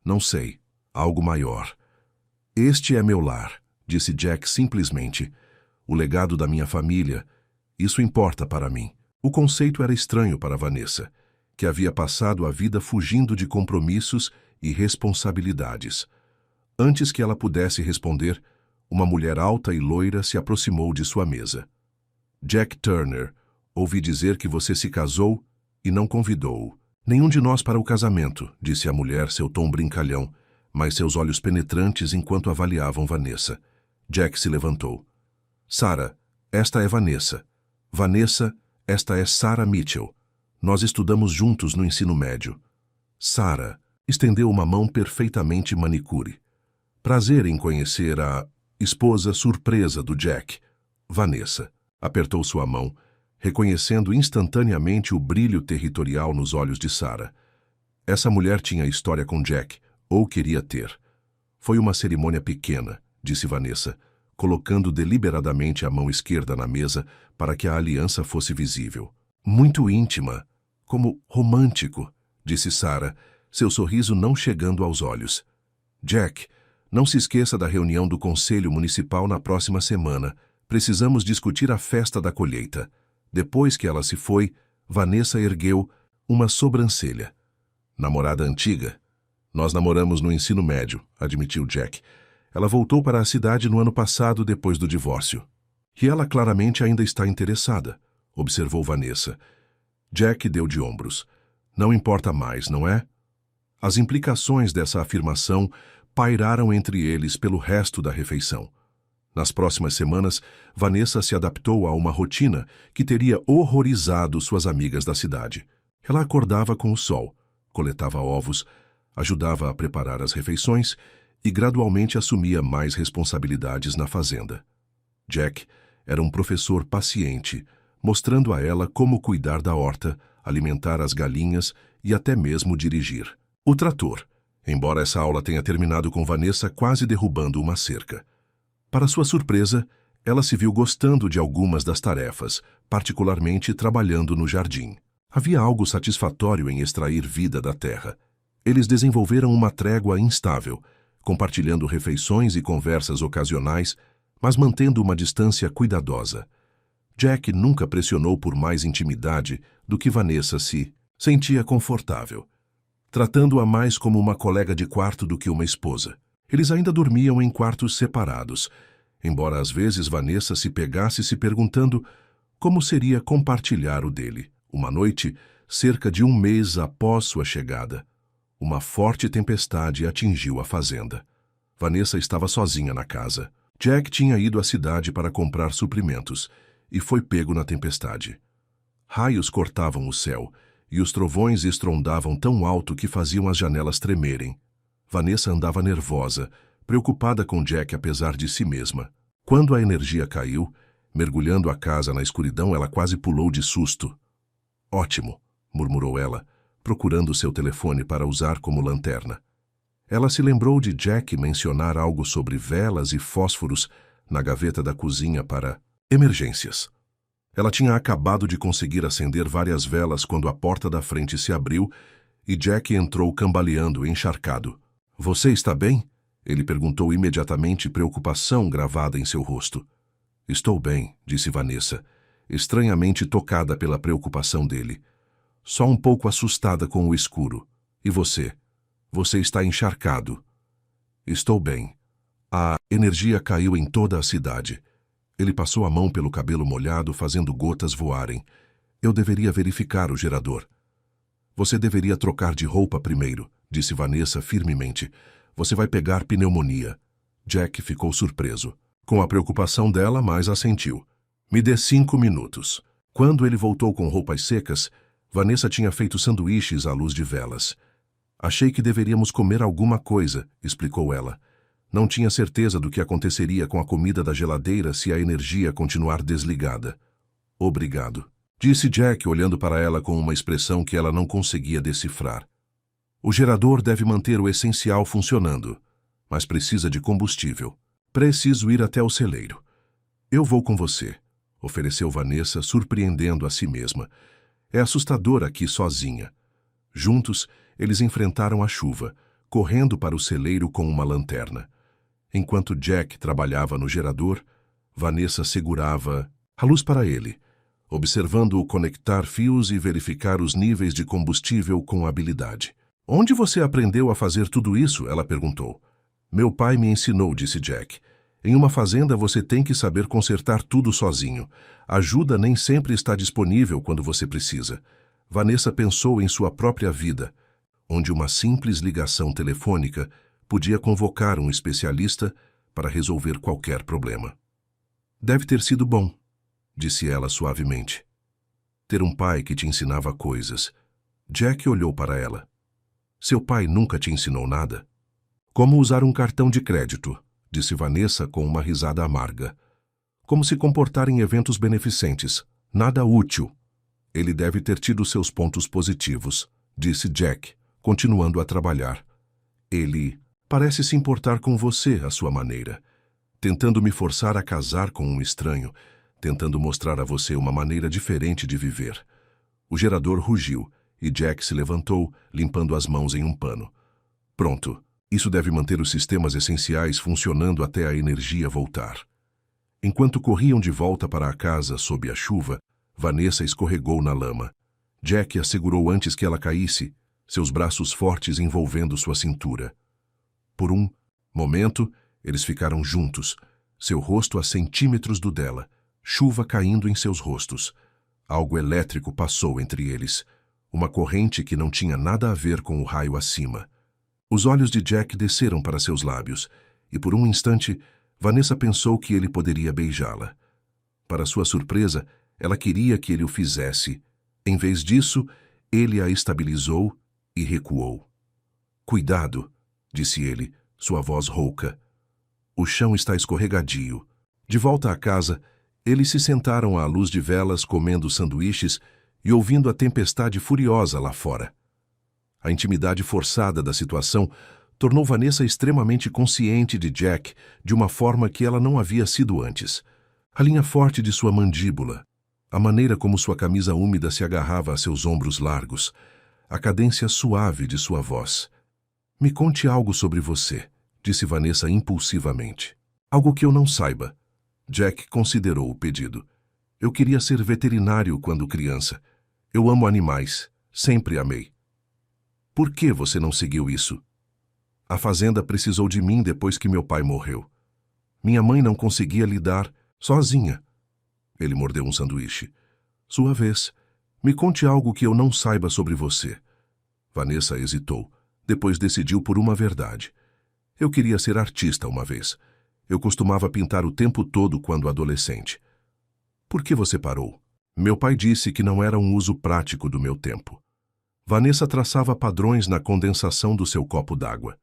não sei, algo maior. Este é meu lar, disse Jack simplesmente. O legado da minha família, isso importa para mim. O conceito era estranho para Vanessa, que havia passado a vida fugindo de compromissos e responsabilidades. Antes que ela pudesse responder, uma mulher alta e loira se aproximou de sua mesa. Jack Turner, ouvi dizer que você se casou e não convidou-o. Nenhum de nós para o casamento, disse a mulher, seu tom brincalhão, mas seus olhos penetrantes enquanto avaliavam Vanessa. Jack se levantou. Sarah, esta é Vanessa. Vanessa, esta é Sarah Mitchell. Nós estudamos juntos no ensino médio. Sarah estendeu uma mão perfeitamente manicure. Prazer em conhecer a esposa surpresa do Jack. Vanessa apertou sua mão, reconhecendo instantaneamente o brilho territorial nos olhos de Sarah. Essa mulher tinha história com Jack, ou queria ter. Foi uma cerimônia pequena, disse Vanessa, colocando deliberadamente a mão esquerda na mesa para que a aliança fosse visível. Muito íntima, como romântico, disse Sarah, seu sorriso não chegando aos olhos. Jack, não se esqueça da reunião do Conselho Municipal na próxima semana. Precisamos discutir a festa da colheita. Depois que ela se foi, Vanessa ergueu uma sobrancelha. Namorada antiga? Nós namoramos no ensino médio, admitiu Jack. Ela voltou para a cidade no ano passado depois do divórcio. E ela claramente ainda está interessada, observou Vanessa. Jack deu de ombros. Não importa mais, não é? As implicações dessa afirmação pairaram entre eles pelo resto da refeição. Nas próximas semanas, Vanessa se adaptou a uma rotina que teria horrorizado suas amigas da cidade. Ela acordava com o sol, coletava ovos, ajudava a preparar as refeições e gradualmente assumia mais responsabilidades na fazenda. Jack era um professor paciente, mostrando a ela como cuidar da horta, alimentar as galinhas e até mesmo dirigir o trator, embora essa aula tenha terminado com Vanessa quase derrubando uma cerca. Para sua surpresa, ela se viu gostando de algumas das tarefas, particularmente trabalhando no jardim. Havia algo satisfatório em extrair vida da terra. Eles desenvolveram uma trégua instável, compartilhando refeições e conversas ocasionais, mas mantendo uma distância cuidadosa. Jack nunca pressionou por mais intimidade do que Vanessa se sentia confortável, tratando-a mais como uma colega de quarto do que uma esposa. Eles ainda dormiam em quartos separados, embora às vezes Vanessa se pegasse se perguntando como seria compartilhar o dele. Uma noite, cerca de um mês após sua chegada, uma forte tempestade atingiu a fazenda. Vanessa estava sozinha na casa. Jack tinha ido à cidade para comprar suprimentos e foi pego na tempestade. Raios cortavam o céu e os trovões estrondavam tão alto que faziam as janelas tremerem. Vanessa andava nervosa, preocupada com Jack apesar de si mesma. Quando a energia caiu, mergulhando a casa na escuridão, ela quase pulou de susto. Ótimo, murmurou ela, procurando seu telefone para usar como lanterna. Ela se lembrou de Jack mencionar algo sobre velas e fósforos na gaveta da cozinha para emergências. Ela tinha acabado de conseguir acender várias velas quando a porta da frente se abriu e Jack entrou cambaleando, encharcado. Você está bem? Ele perguntou imediatamente, preocupação gravada em seu rosto. Estou bem, disse Vanessa, estranhamente tocada pela preocupação dele. Só um pouco assustada com o escuro. E você? Você está encharcado. Estou bem. A energia caiu em toda a cidade. Ele passou a mão pelo cabelo molhado, fazendo gotas voarem. Eu deveria verificar o gerador. Você deveria trocar de roupa primeiro, disse Vanessa firmemente. Você vai pegar pneumonia. Jack ficou surpreso. Com a preocupação dela, mas assentiu. Me dê 5 minutos. Quando ele voltou com roupas secas, Vanessa tinha feito sanduíches à luz de velas. Achei que deveríamos comer alguma coisa, explicou ela. Não tinha certeza do que aconteceria com a comida da geladeira se a energia continuar desligada. Obrigado, disse Jack, olhando para ela com uma expressão que ela não conseguia decifrar. O gerador deve manter o essencial funcionando, mas precisa de combustível. Preciso ir até o celeiro. Eu vou com você, ofereceu Vanessa, surpreendendo a si mesma. É assustador aqui sozinha. Juntos, eles enfrentaram a chuva, correndo para o celeiro com uma lanterna. Enquanto Jack trabalhava no gerador, Vanessa segurava a luz para ele, observando-o conectar fios e verificar os níveis de combustível com habilidade. Onde você aprendeu a fazer tudo isso? Ela perguntou. Meu pai me ensinou, disse Jack. Em uma fazenda você tem que saber consertar tudo sozinho. Ajuda nem sempre está disponível quando você precisa. Vanessa pensou em sua própria vida, onde uma simples ligação telefônica podia convocar um especialista para resolver qualquer problema. Deve ter sido bom, disse ela suavemente. Ter um pai que te ensinava coisas. Jack olhou para ela. Seu pai nunca te ensinou nada? Como usar um cartão de crédito, disse Vanessa com uma risada amarga. Como se comportar em eventos beneficentes. Nada útil. Ele deve ter tido seus pontos positivos, disse Jack, continuando a trabalhar. Ele parece se importar com você à sua maneira, tentando me forçar a casar com um estranho, tentando mostrar a você uma maneira diferente de viver. O gerador rugiu e Jack se levantou, limpando as mãos em um pano. Pronto, isso deve manter os sistemas essenciais funcionando até a energia voltar. Enquanto corriam de volta para a casa sob a chuva, Vanessa escorregou na lama. Jack a segurou antes que ela caísse, seus braços fortes envolvendo sua cintura. Por um momento, eles ficaram juntos, seu rosto a centímetros do dela, chuva caindo em seus rostos. Algo elétrico passou entre eles, uma corrente que não tinha nada a ver com o raio acima. Os olhos de Jack desceram para seus lábios, e por um instante, Vanessa pensou que ele poderia beijá-la. Para sua surpresa, ela queria que ele o fizesse. Em vez disso, ele a estabilizou e recuou. Cuidado, disse ele, sua voz rouca. O chão está escorregadio. De volta à casa, eles se sentaram à luz de velas comendo sanduíches e ouvindo a tempestade furiosa lá fora. A intimidade forçada da situação tornou Vanessa extremamente consciente de Jack de uma forma que ela não havia sido antes. A linha forte de sua mandíbula, a maneira como sua camisa úmida se agarrava a seus ombros largos, a cadência suave de sua voz. Me conte algo sobre você, disse Vanessa impulsivamente. Algo que eu não saiba. Jack considerou o pedido. Eu queria ser veterinário quando criança. Eu amo animais. Sempre amei. Por que você não seguiu isso? A fazenda precisou de mim depois que meu pai morreu. Minha mãe não conseguia lidar sozinha. Ele mordeu um sanduíche. Sua vez. Me conte algo que eu não saiba sobre você. Vanessa hesitou. Depois decidiu por uma verdade. Eu queria ser artista uma vez. Eu costumava pintar o tempo todo quando adolescente. Por que você parou? Meu pai disse que não era um uso prático do meu tempo. Vanessa traçava padrões na condensação do seu copo d'água.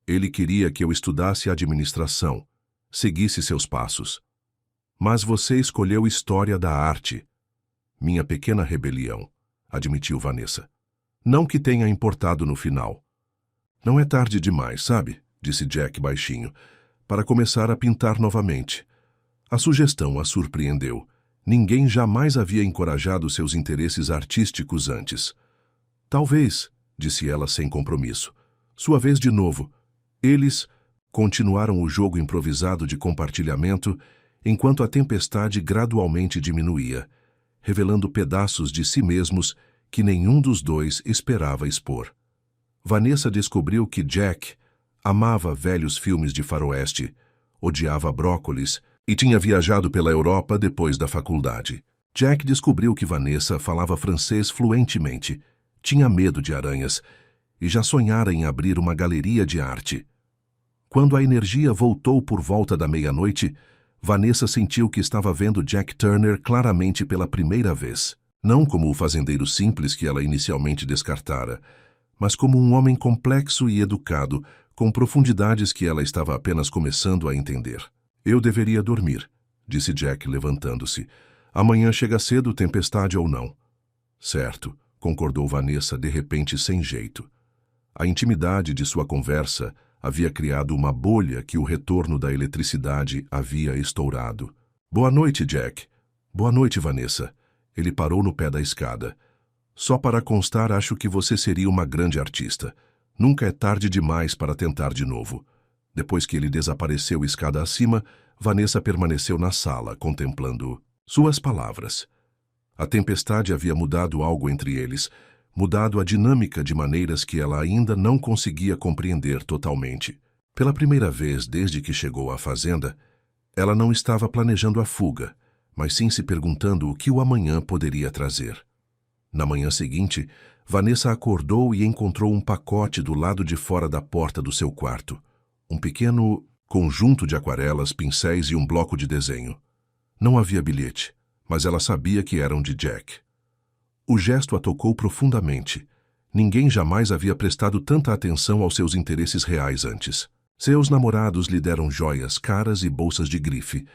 Ele queria que eu estudasse administração, seguisse seus passos. Mas você escolheu história da arte. Minha pequena rebelião, admitiu Vanessa. Não que tenha importado no final. Não é tarde demais, sabe? Disse Jack baixinho, para começar a pintar novamente. A sugestão a surpreendeu. Ninguém jamais havia encorajado seus interesses artísticos antes. Talvez, disse ela sem compromisso. Sua vez de novo. Eles continuaram o jogo improvisado de compartilhamento enquanto a tempestade gradualmente diminuía, revelando pedaços de si mesmos que nenhum dos dois esperava expor. Vanessa descobriu que Jack amava velhos filmes de faroeste, odiava brócolis e tinha viajado pela Europa depois da faculdade. Jack descobriu que Vanessa falava francês fluentemente, tinha medo de aranhas e já sonhara em abrir uma galeria de arte. Quando a energia voltou por volta da meia-noite, Vanessa sentiu que estava vendo Jack Turner claramente pela primeira vez. Não como o fazendeiro simples que ela inicialmente descartara, mas como um homem complexo e educado, com profundidades que ela estava apenas começando a entender. Eu deveria dormir, disse Jack levantando-se. Amanhã chega cedo, tempestade ou não. Certo, concordou Vanessa de repente sem jeito. A intimidade de sua conversa havia criado uma bolha que o retorno da eletricidade havia estourado. Boa noite, Jack. Boa noite, Vanessa. Ele parou no pé da escada. Só para constar, acho que você seria uma grande artista. Nunca é tarde demais para tentar de novo. Depois que ele desapareceu escada acima, Vanessa permaneceu na sala, contemplando suas palavras. A tempestade havia mudado algo entre eles, mudado a dinâmica de maneiras que ela ainda não conseguia compreender totalmente. Pela primeira vez desde que chegou à fazenda, ela não estava planejando a fuga, mas sim se perguntando o que o amanhã poderia trazer. Na manhã seguinte, Vanessa acordou e encontrou um pacote do lado de fora da porta do seu quarto. Um pequeno conjunto de aquarelas, pincéis e um bloco de desenho. Não havia bilhete, mas ela sabia que eram de Jack. O gesto a tocou profundamente. Ninguém jamais havia prestado tanta atenção aos seus interesses reais antes. Seus namorados lhe deram joias caras e bolsas de grife,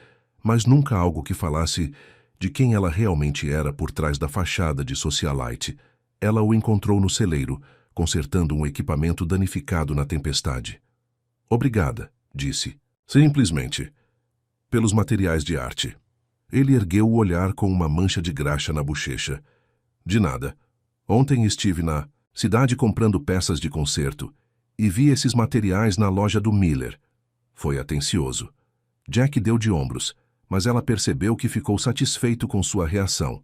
mas nunca algo que falasse de quem ela realmente era por trás da fachada de socialite. Ela o encontrou no celeiro, consertando um equipamento danificado na tempestade. Obrigada, disse. Simplesmente. Pelos materiais de arte. Ele ergueu o olhar com uma mancha de graxa na bochecha. De nada. Ontem estive na cidade comprando peças de concerto e vi esses materiais na loja do Miller. Foi atencioso. Jack deu de ombros, mas ela percebeu que ficou satisfeito com sua reação.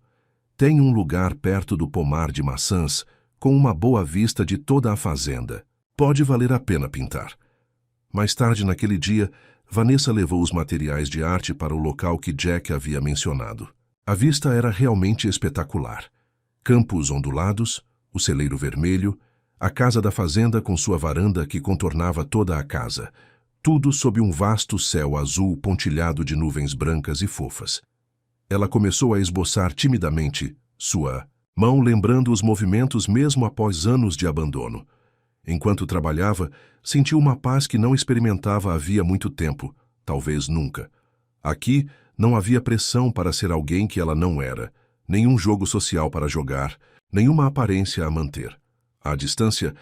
Tem um lugar perto do pomar de maçãs, com uma boa vista de toda a fazenda. Pode valer a pena pintar. Mais tarde naquele dia, Vanessa levou os materiais de arte para o local que Jack havia mencionado. A vista era realmente espetacular. Campos ondulados, o celeiro vermelho, a casa da fazenda com sua varanda que contornava toda a casa, tudo sob um vasto céu azul pontilhado de nuvens brancas e fofas. Ela começou a esboçar timidamente sua mão, lembrando os movimentos mesmo após anos de abandono. Enquanto trabalhava, sentiu uma paz que não experimentava havia muito tempo, talvez nunca. Aqui não havia pressão para ser alguém que ela não era, nenhum jogo social para jogar, nenhuma aparência a manter. À distância,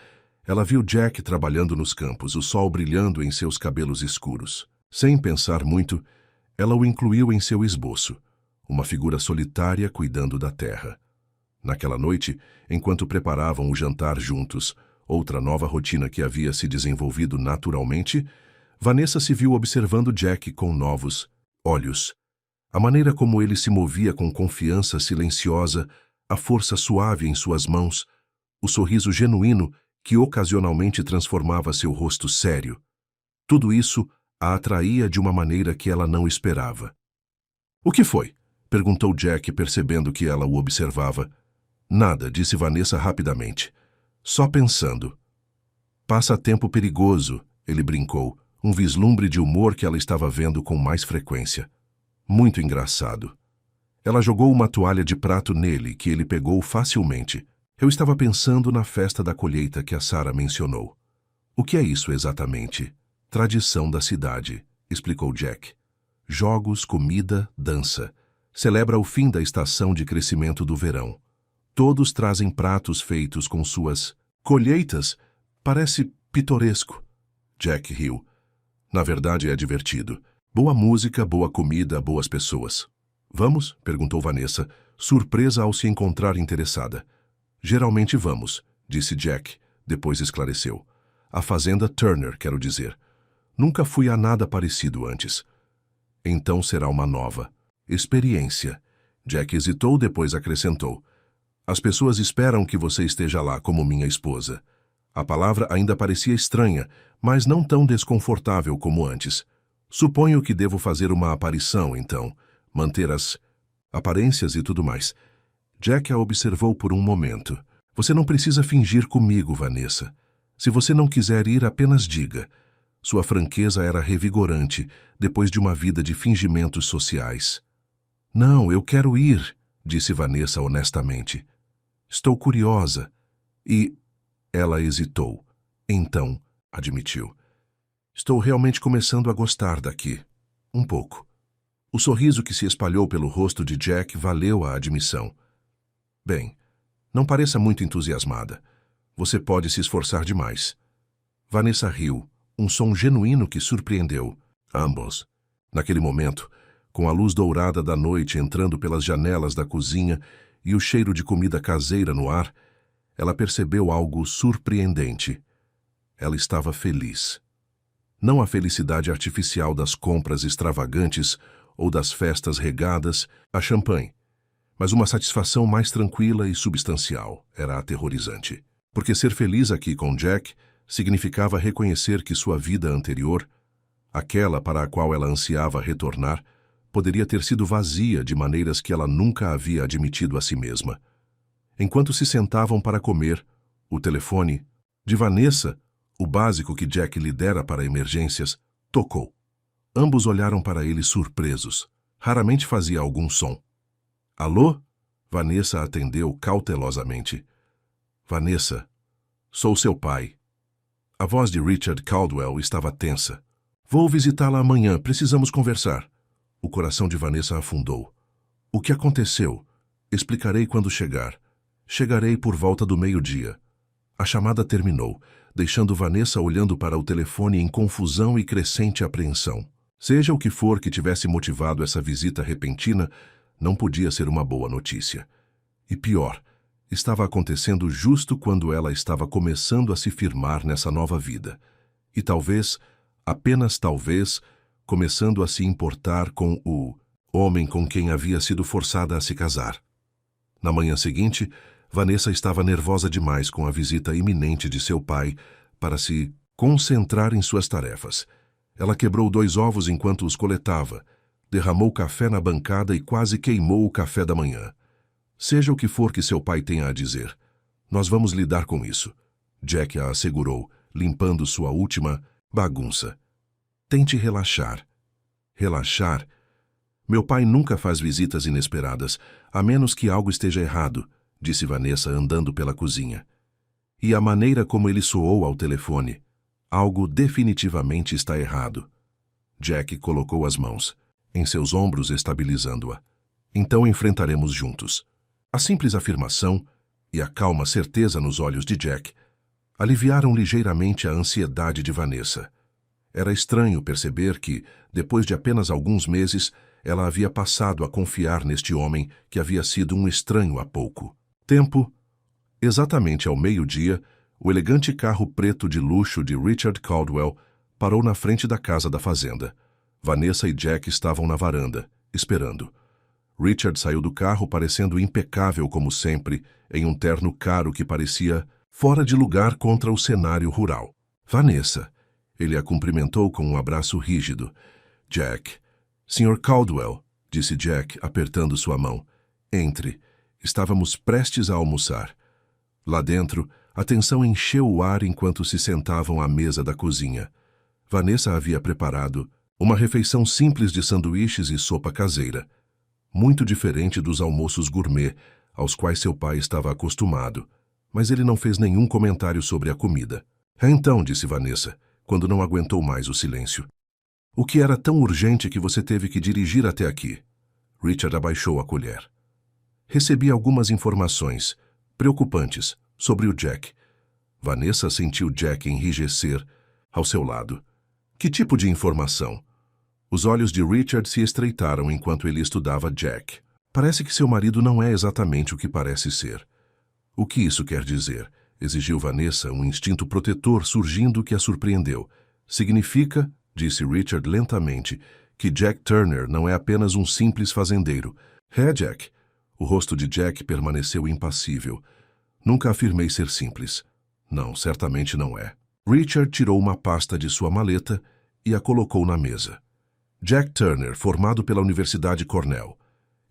ela viu Jack trabalhando nos campos, o sol brilhando em seus cabelos escuros. Sem pensar muito, ela o incluiu em seu esboço, uma figura solitária cuidando da terra. Naquela noite, enquanto preparavam o jantar juntos, outra nova rotina que havia se desenvolvido naturalmente, Vanessa se viu observando Jack com novos olhos. A maneira como ele se movia com confiança silenciosa, a força suave em suas mãos, o sorriso genuíno que ocasionalmente transformava seu rosto sério. Tudo isso a atraía de uma maneira que ela não esperava. "O que foi?" perguntou Jack, percebendo que ela o observava. "Nada", disse Vanessa rapidamente. "Só pensando." "Passatempo perigoso", ele brincou, um vislumbre de humor que ela estava vendo com mais frequência. "Muito engraçado." Ela jogou uma toalha de prato nele, que ele pegou facilmente. "Eu estava pensando na festa da colheita que a Sarah mencionou." "O que é isso exatamente?" "Tradição da cidade", explicou Jack. "Jogos, comida, dança. Celebra o fim da estação de crescimento do verão. Todos trazem pratos feitos com suas colheitas. Parece pitoresco." Jack riu. "Na verdade é divertido. Boa música, boa comida, boas pessoas." "Vamos?" perguntou Vanessa, surpresa ao se encontrar interessada. "Geralmente vamos", disse Jack, depois esclareceu. "A fazenda Turner, quero dizer. Nunca fui a nada parecido antes." "Então será uma nova experiência." Jack hesitou, depois acrescentou. "As pessoas esperam que você esteja lá como minha esposa." A palavra ainda parecia estranha, mas não tão desconfortável como antes. "Suponho que devo fazer uma aparição, então. Manter as aparências e tudo mais." Jack a observou por um momento. "Você não precisa fingir comigo, Vanessa. Se você não quiser ir, apenas diga." Sua franqueza era revigorante, depois de uma vida de fingimentos sociais. "Não, eu quero ir", disse Vanessa honestamente. "Estou curiosa." E ela hesitou. "Então", admitiu, "estou realmente começando a gostar daqui. Um pouco." O sorriso que se espalhou pelo rosto de Jack valeu a admissão. "Bem, não pareça muito entusiasmada. Você pode se esforçar demais. Vanessa riu, um som genuíno que surpreendeu ambos. Naquele momento, com a luz dourada da noite entrando pelas janelas da cozinha e o cheiro de comida caseira no ar, ela percebeu algo surpreendente. Ela estava feliz. Não a felicidade artificial das compras extravagantes ou das festas regadas a champanhe, mas uma satisfação mais tranquila e substancial. Era aterrorizante. Porque ser feliz aqui com Jack significava reconhecer que sua vida anterior, aquela para a qual ela ansiava retornar, poderia ter sido vazia de maneiras que ela nunca havia admitido a si mesma. Enquanto se sentavam para comer, o telefone de Vanessa, o básico que Jack lhe dera para emergências, tocou. Ambos olharam para ele surpresos. Raramente fazia algum som. Alô? Vanessa atendeu cautelosamente. Vanessa, sou seu pai. A voz de Richard Caldwell estava tensa. Vou visitá-la amanhã, precisamos conversar. O coração de Vanessa afundou. O que aconteceu? Explicarei quando chegar. Chegarei por volta do meio-dia. A chamada terminou, deixando Vanessa olhando para o telefone em confusão e crescente apreensão. Seja o que for que tivesse motivado essa visita repentina, não podia ser uma boa notícia. E pior, estava acontecendo justo quando ela estava começando a se firmar nessa nova vida. E talvez, apenas talvez, começando a se importar com o homem com quem havia sido forçada a se casar. Na manhã seguinte, Vanessa estava nervosa demais com a visita iminente de seu pai para se concentrar em suas tarefas. Ela quebrou 2 ovos enquanto os coletava, derramou café na bancada e quase queimou o café da manhã. Seja o que for que seu pai tenha a dizer, nós vamos lidar com isso, Jack a assegurou, limpando sua última bagunça. Tente relaxar. Relaxar? Meu pai nunca faz visitas inesperadas, a menos que algo esteja errado, disse Vanessa andando pela cozinha. E a maneira como ele soou ao telefone. Algo definitivamente está errado. Jack colocou as mãos em seus ombros, estabilizando-a. Então enfrentaremos juntos. A simples afirmação e a calma certeza nos olhos de Jack aliviaram ligeiramente a ansiedade de Vanessa. Era estranho perceber que, depois de apenas alguns meses, ela havia passado a confiar neste homem que havia sido um estranho há pouco tempo. Exatamente ao meio-dia, o elegante carro preto de luxo de Richard Caldwell parou na frente da casa da fazenda. Vanessa e Jack estavam na varanda, esperando. Richard saiu do carro parecendo impecável como sempre, em um terno caro que parecia fora de lugar contra o cenário rural. Vanessa. Ele a cumprimentou com um abraço rígido. Jack. Sr. Caldwell, disse Jack, apertando sua mão. Entre. Estávamos prestes a almoçar. Lá dentro, a tensão encheu o ar enquanto se sentavam à mesa da cozinha. Vanessa havia preparado uma refeição simples de sanduíches e sopa caseira, muito diferente dos almoços gourmet aos quais seu pai estava acostumado, mas ele não fez nenhum comentário sobre a comida. Então, disse Vanessa, quando não aguentou mais o silêncio. O que era tão urgente que você teve que dirigir até aqui? Richard abaixou a colher. Recebi algumas informações, preocupantes, sobre o Jack. Vanessa sentiu Jack enrijecer ao seu lado. Que tipo de informação? Os olhos de Richard se estreitaram enquanto ele estudava Jack. Parece que seu marido não é exatamente o que parece ser. O que isso quer dizer? Exigiu Vanessa, um instinto protetor surgindo que a surpreendeu. Significa, disse Richard lentamente, que Jack Turner não é apenas um simples fazendeiro. É, Jack. O rosto de Jack permaneceu impassível. Nunca afirmei ser simples. Não, certamente não é. Richard tirou uma pasta de sua maleta e a colocou na mesa. Jack Turner, formado pela Universidade Cornell.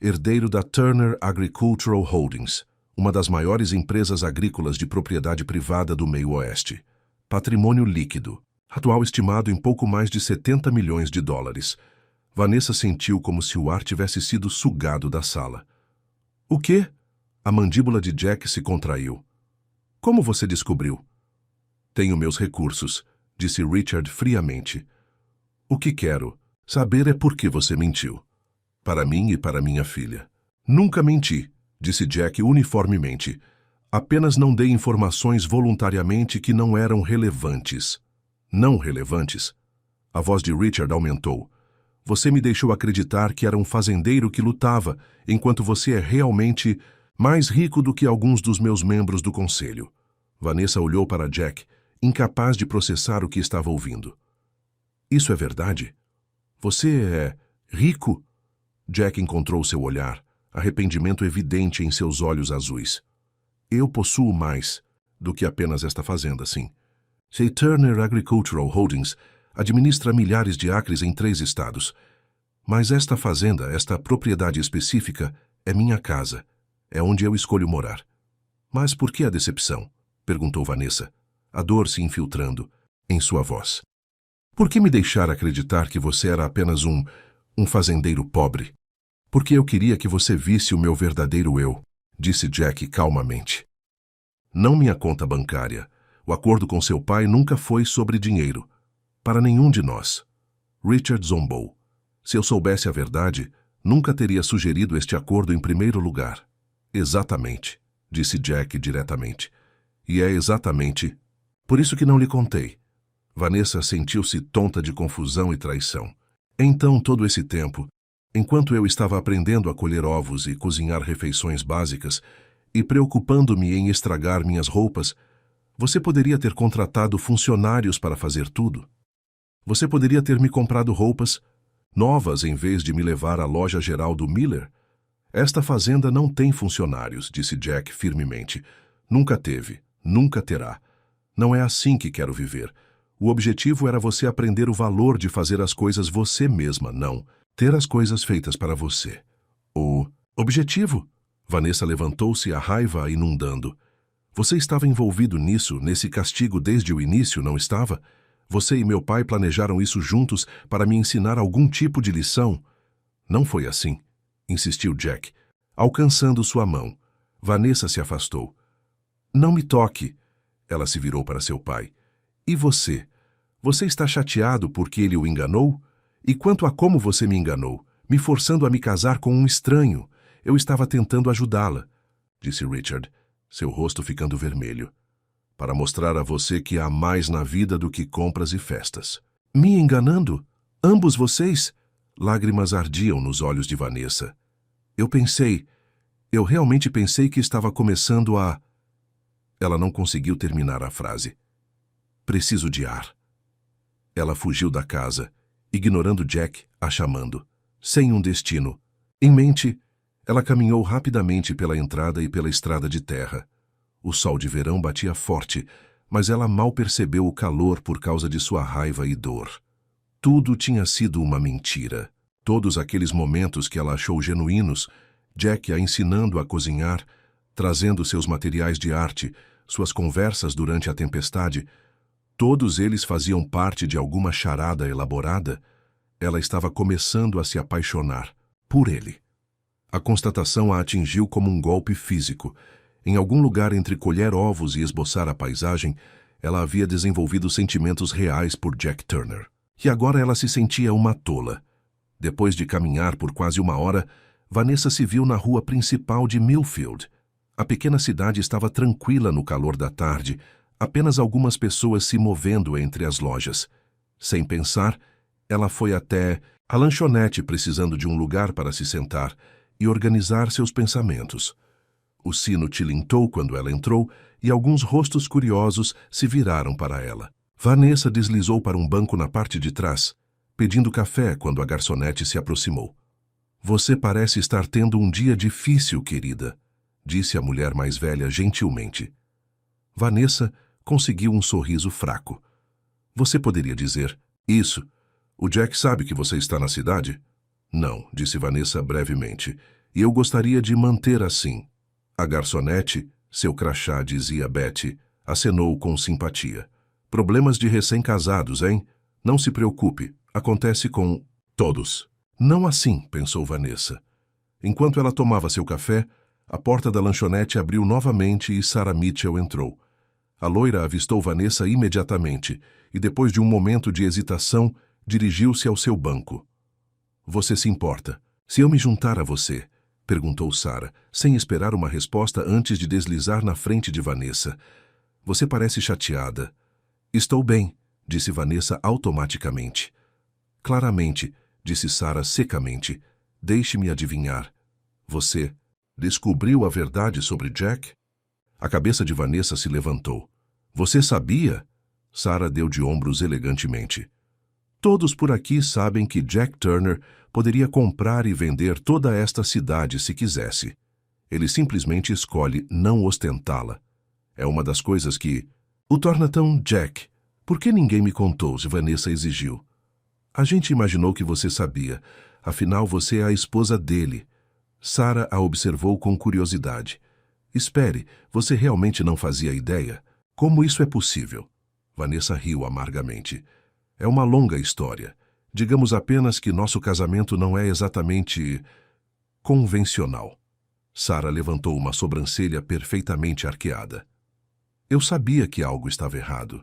Herdeiro da Turner Agricultural Holdings, uma das maiores empresas agrícolas de propriedade privada do meio-oeste. Patrimônio líquido, atual estimado em pouco mais de 70 milhões de dólares. Vanessa sentiu como se o ar tivesse sido sugado da sala. O quê? A mandíbula de Jack se contraiu. Como você descobriu? Tenho meus recursos, disse Richard friamente. O que quero saber é por que você mentiu. Para mim e para minha filha. Nunca menti, disse Jack uniformemente. Apenas não dei informações voluntariamente que não eram relevantes. Não relevantes? A voz de Richard aumentou. Você me deixou acreditar que era um fazendeiro que lutava, enquanto você é realmente mais rico do que alguns dos meus membros do conselho. Vanessa olhou para Jack, incapaz de processar o que estava ouvindo. Isso é verdade? Você é rico? Jack encontrou seu olhar, arrependimento evidente em seus olhos azuis. Eu possuo mais do que apenas esta fazenda, sim. Shea Turner Agricultural Holdings administra milhares de acres em 3 estados. Mas esta fazenda, esta propriedade específica, é minha casa. É onde eu escolho morar. Mas por que a decepção? Perguntou Vanessa, a dor se infiltrando em sua voz. Por que me deixar acreditar que você era apenas um fazendeiro pobre? Porque eu queria que você visse o meu verdadeiro eu, disse Jack calmamente. Não minha conta bancária. O acordo com seu pai nunca foi sobre dinheiro. Para nenhum de nós. Richard zombou. Se eu soubesse a verdade, nunca teria sugerido este acordo em primeiro lugar. Exatamente, disse Jack diretamente. E é exatamente por isso que não lhe contei. Vanessa sentiu-se tonta de confusão e traição. Então, todo esse tempo, enquanto eu estava aprendendo a colher ovos e cozinhar refeições básicas e preocupando-me em estragar minhas roupas, você poderia ter contratado funcionários para fazer tudo. Você poderia ter me comprado roupas novas em vez de me levar à loja geral do Miller. Esta fazenda não tem funcionários, disse Jack firmemente. Nunca teve, nunca terá. Não é assim que quero viver. O objetivo era você aprender o valor de fazer as coisas você mesma, não ter as coisas feitas para você. O objetivo? Vanessa levantou-se, a raiva a inundando. Você estava envolvido nisso, nesse castigo desde o início, não estava? Você e meu pai planejaram isso juntos para me ensinar algum tipo de lição? Não foi assim, insistiu Jack, alcançando sua mão. Vanessa se afastou. Não me toque. Ela se virou para seu pai. E você? Você está chateado porque ele o enganou? E quanto a como você me enganou, me forçando a me casar com um estranho, eu estava tentando ajudá-la, disse Richard, seu rosto ficando vermelho, para mostrar a você que há mais na vida do que compras e festas. Me enganando? Ambos vocês? Lágrimas ardiam nos olhos de Vanessa. Eu realmente pensei que estava começando a... Ela não conseguiu terminar a frase. Preciso de ar. Ela fugiu da casa, ignorando Jack a chamando, sem um destino. Em mente, ela caminhou rapidamente pela entrada e pela estrada de terra. O sol de verão batia forte, mas ela mal percebeu o calor por causa de sua raiva e dor. Tudo tinha sido uma mentira. Todos aqueles momentos que ela achou genuínos, Jack a ensinando a cozinhar, trazendo seus materiais de arte, suas conversas durante a tempestade, todos eles faziam parte de alguma charada elaborada. Ela estava começando a se apaixonar por ele. A constatação a atingiu como um golpe físico. Em algum lugar entre colher ovos e esboçar a paisagem, ela havia desenvolvido sentimentos reais por Jack Turner. E agora ela se sentia uma tola. Depois de caminhar por quase 1 hora, Vanessa se viu na rua principal de Millfield. A pequena cidade estava tranquila no calor da tarde, apenas algumas pessoas se movendo entre as lojas. Sem pensar, ela foi até a lanchonete precisando de um lugar para se sentar e organizar seus pensamentos. O sino tilintou quando ela entrou e alguns rostos curiosos se viraram para ela. Vanessa deslizou para um banco na parte de trás, pedindo café quando a garçonete se aproximou. Você parece estar tendo um dia difícil, querida, disse a mulher mais velha gentilmente. Vanessa conseguiu um sorriso fraco. Você poderia dizer, isso. O Jack sabe que você está na cidade? Não, disse Vanessa brevemente, e eu gostaria de manter assim. A garçonete, seu crachá dizia Betty, acenou com simpatia. Problemas de recém-casados, hein? Não se preocupe, acontece com todos. Não assim, pensou Vanessa. Enquanto ela tomava seu café, a porta da lanchonete abriu novamente e Sarah Mitchell entrou. A loira avistou Vanessa imediatamente e, depois de um momento de hesitação, dirigiu-se ao seu banco. Você se importa? Se eu me juntar a você, Perguntou Sarah, sem esperar uma resposta antes de deslizar na frente de Vanessa. Você parece chateada. Estou bem, disse Vanessa automaticamente. Claramente, disse Sarah secamente. Deixe-me adivinhar. Você descobriu a verdade sobre Jack? A cabeça de Vanessa se levantou. Você sabia? Sarah deu de ombros elegantemente. Todos por aqui sabem que Jack Turner poderia comprar e vender toda esta cidade se quisesse. Ele simplesmente escolhe não ostentá-la. É uma das coisas que o torna tão Jack. Por que ninguém me contou? Vanessa exigiu. A gente imaginou que você sabia. Afinal, você é a esposa dele. Sarah a observou com curiosidade. Espere, você realmente não fazia ideia? Como isso é possível? Vanessa riu amargamente. É uma longa história. Digamos apenas que nosso casamento não é exatamente convencional. Sarah levantou uma sobrancelha perfeitamente arqueada. Eu sabia que algo estava errado.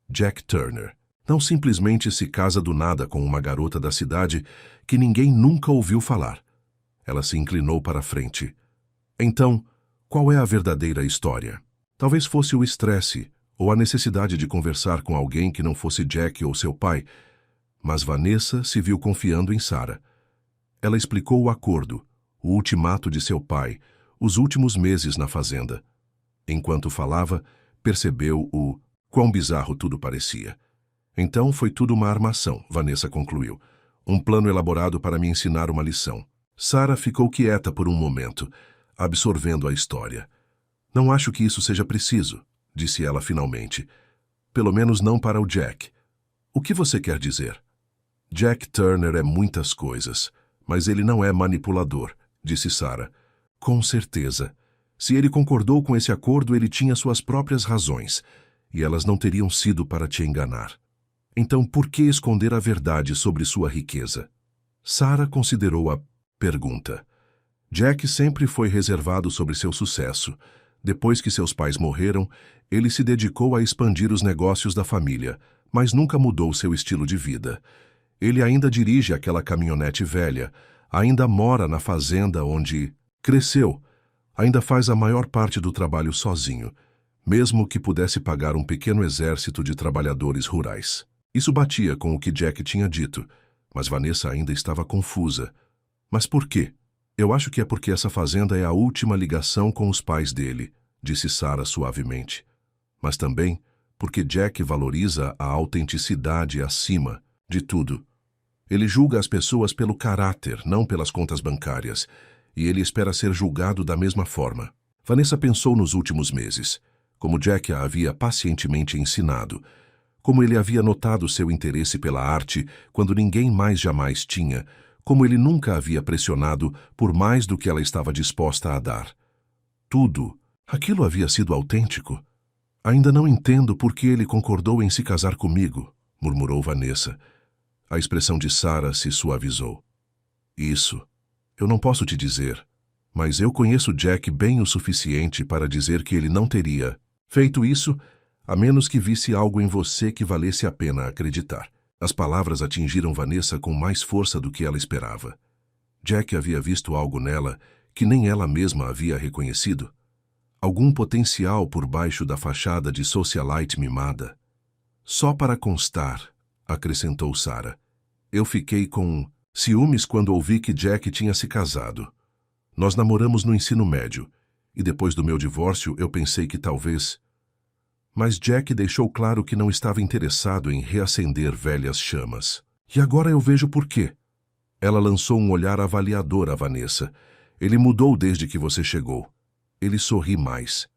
Jack Turner não simplesmente se casa do nada com uma garota da cidade que ninguém nunca ouviu falar. Ela se inclinou para a frente. Então, qual é a verdadeira história? Talvez fosse o estresse ou a necessidade de conversar com alguém que não fosse Jack ou seu pai, mas Vanessa se viu confiando em Sarah. Ela explicou o acordo, o ultimato de seu pai, os últimos meses na fazenda. Enquanto falava, percebeu o quão bizarro tudo parecia. Então foi tudo uma armação, Vanessa concluiu. Um plano elaborado para me ensinar uma lição. Sarah ficou quieta por um momento, absorvendo a história. Não acho que isso seja preciso, disse ela finalmente. Pelo menos não para o Jack. O que você quer dizer? Jack Turner é muitas coisas, mas ele não é manipulador, disse Sarah. Com certeza. Se ele concordou com esse acordo, ele tinha suas próprias razões, e elas não teriam sido para te enganar. Então, por que esconder a verdade sobre sua riqueza? Sarah considerou a pergunta. Jack sempre foi reservado sobre seu sucesso. Depois que seus pais morreram, ele se dedicou a expandir os negócios da família, mas nunca mudou seu estilo de vida. Ele ainda dirige aquela caminhonete velha, ainda mora na fazenda onde cresceu, ainda faz a maior parte do trabalho sozinho, mesmo que pudesse pagar um pequeno exército de trabalhadores rurais. Isso batia com o que Jack tinha dito, mas Vanessa ainda estava confusa. Mas por quê? Eu acho que é porque essa fazenda é a última ligação com os pais dele, disse Sarah suavemente. Mas também porque Jack valoriza a autenticidade acima de tudo. Ele julga as pessoas pelo caráter, não pelas contas bancárias, e ele espera ser julgado da mesma forma. Vanessa pensou nos últimos meses, como Jack a havia pacientemente ensinado, como ele havia notado seu interesse pela arte quando ninguém mais jamais tinha, como ele nunca havia pressionado por mais do que ela estava disposta a dar. Tudo, aquilo havia sido autêntico. Ainda não entendo por que ele concordou em se casar comigo, murmurou Vanessa. A expressão de Sarah se suavizou. Isso, eu não posso te dizer, mas eu conheço Jack bem o suficiente para dizer que ele não teria feito isso, a menos que visse algo em você que valesse a pena acreditar. As palavras atingiram Vanessa com mais força do que ela esperava. Jack havia visto algo nela que nem ela mesma havia reconhecido. Algum potencial por baixo da fachada de socialite mimada. Só para constar, acrescentou Sarah, eu fiquei com ciúmes quando ouvi que Jack tinha se casado. Nós namoramos no ensino médio, e depois do meu divórcio eu pensei que talvez... Mas Jack deixou claro que não estava interessado em reacender velhas chamas. E agora eu vejo por quê. Ela lançou um olhar avaliador a Vanessa. Ele mudou desde que você chegou. Ele sorri mais.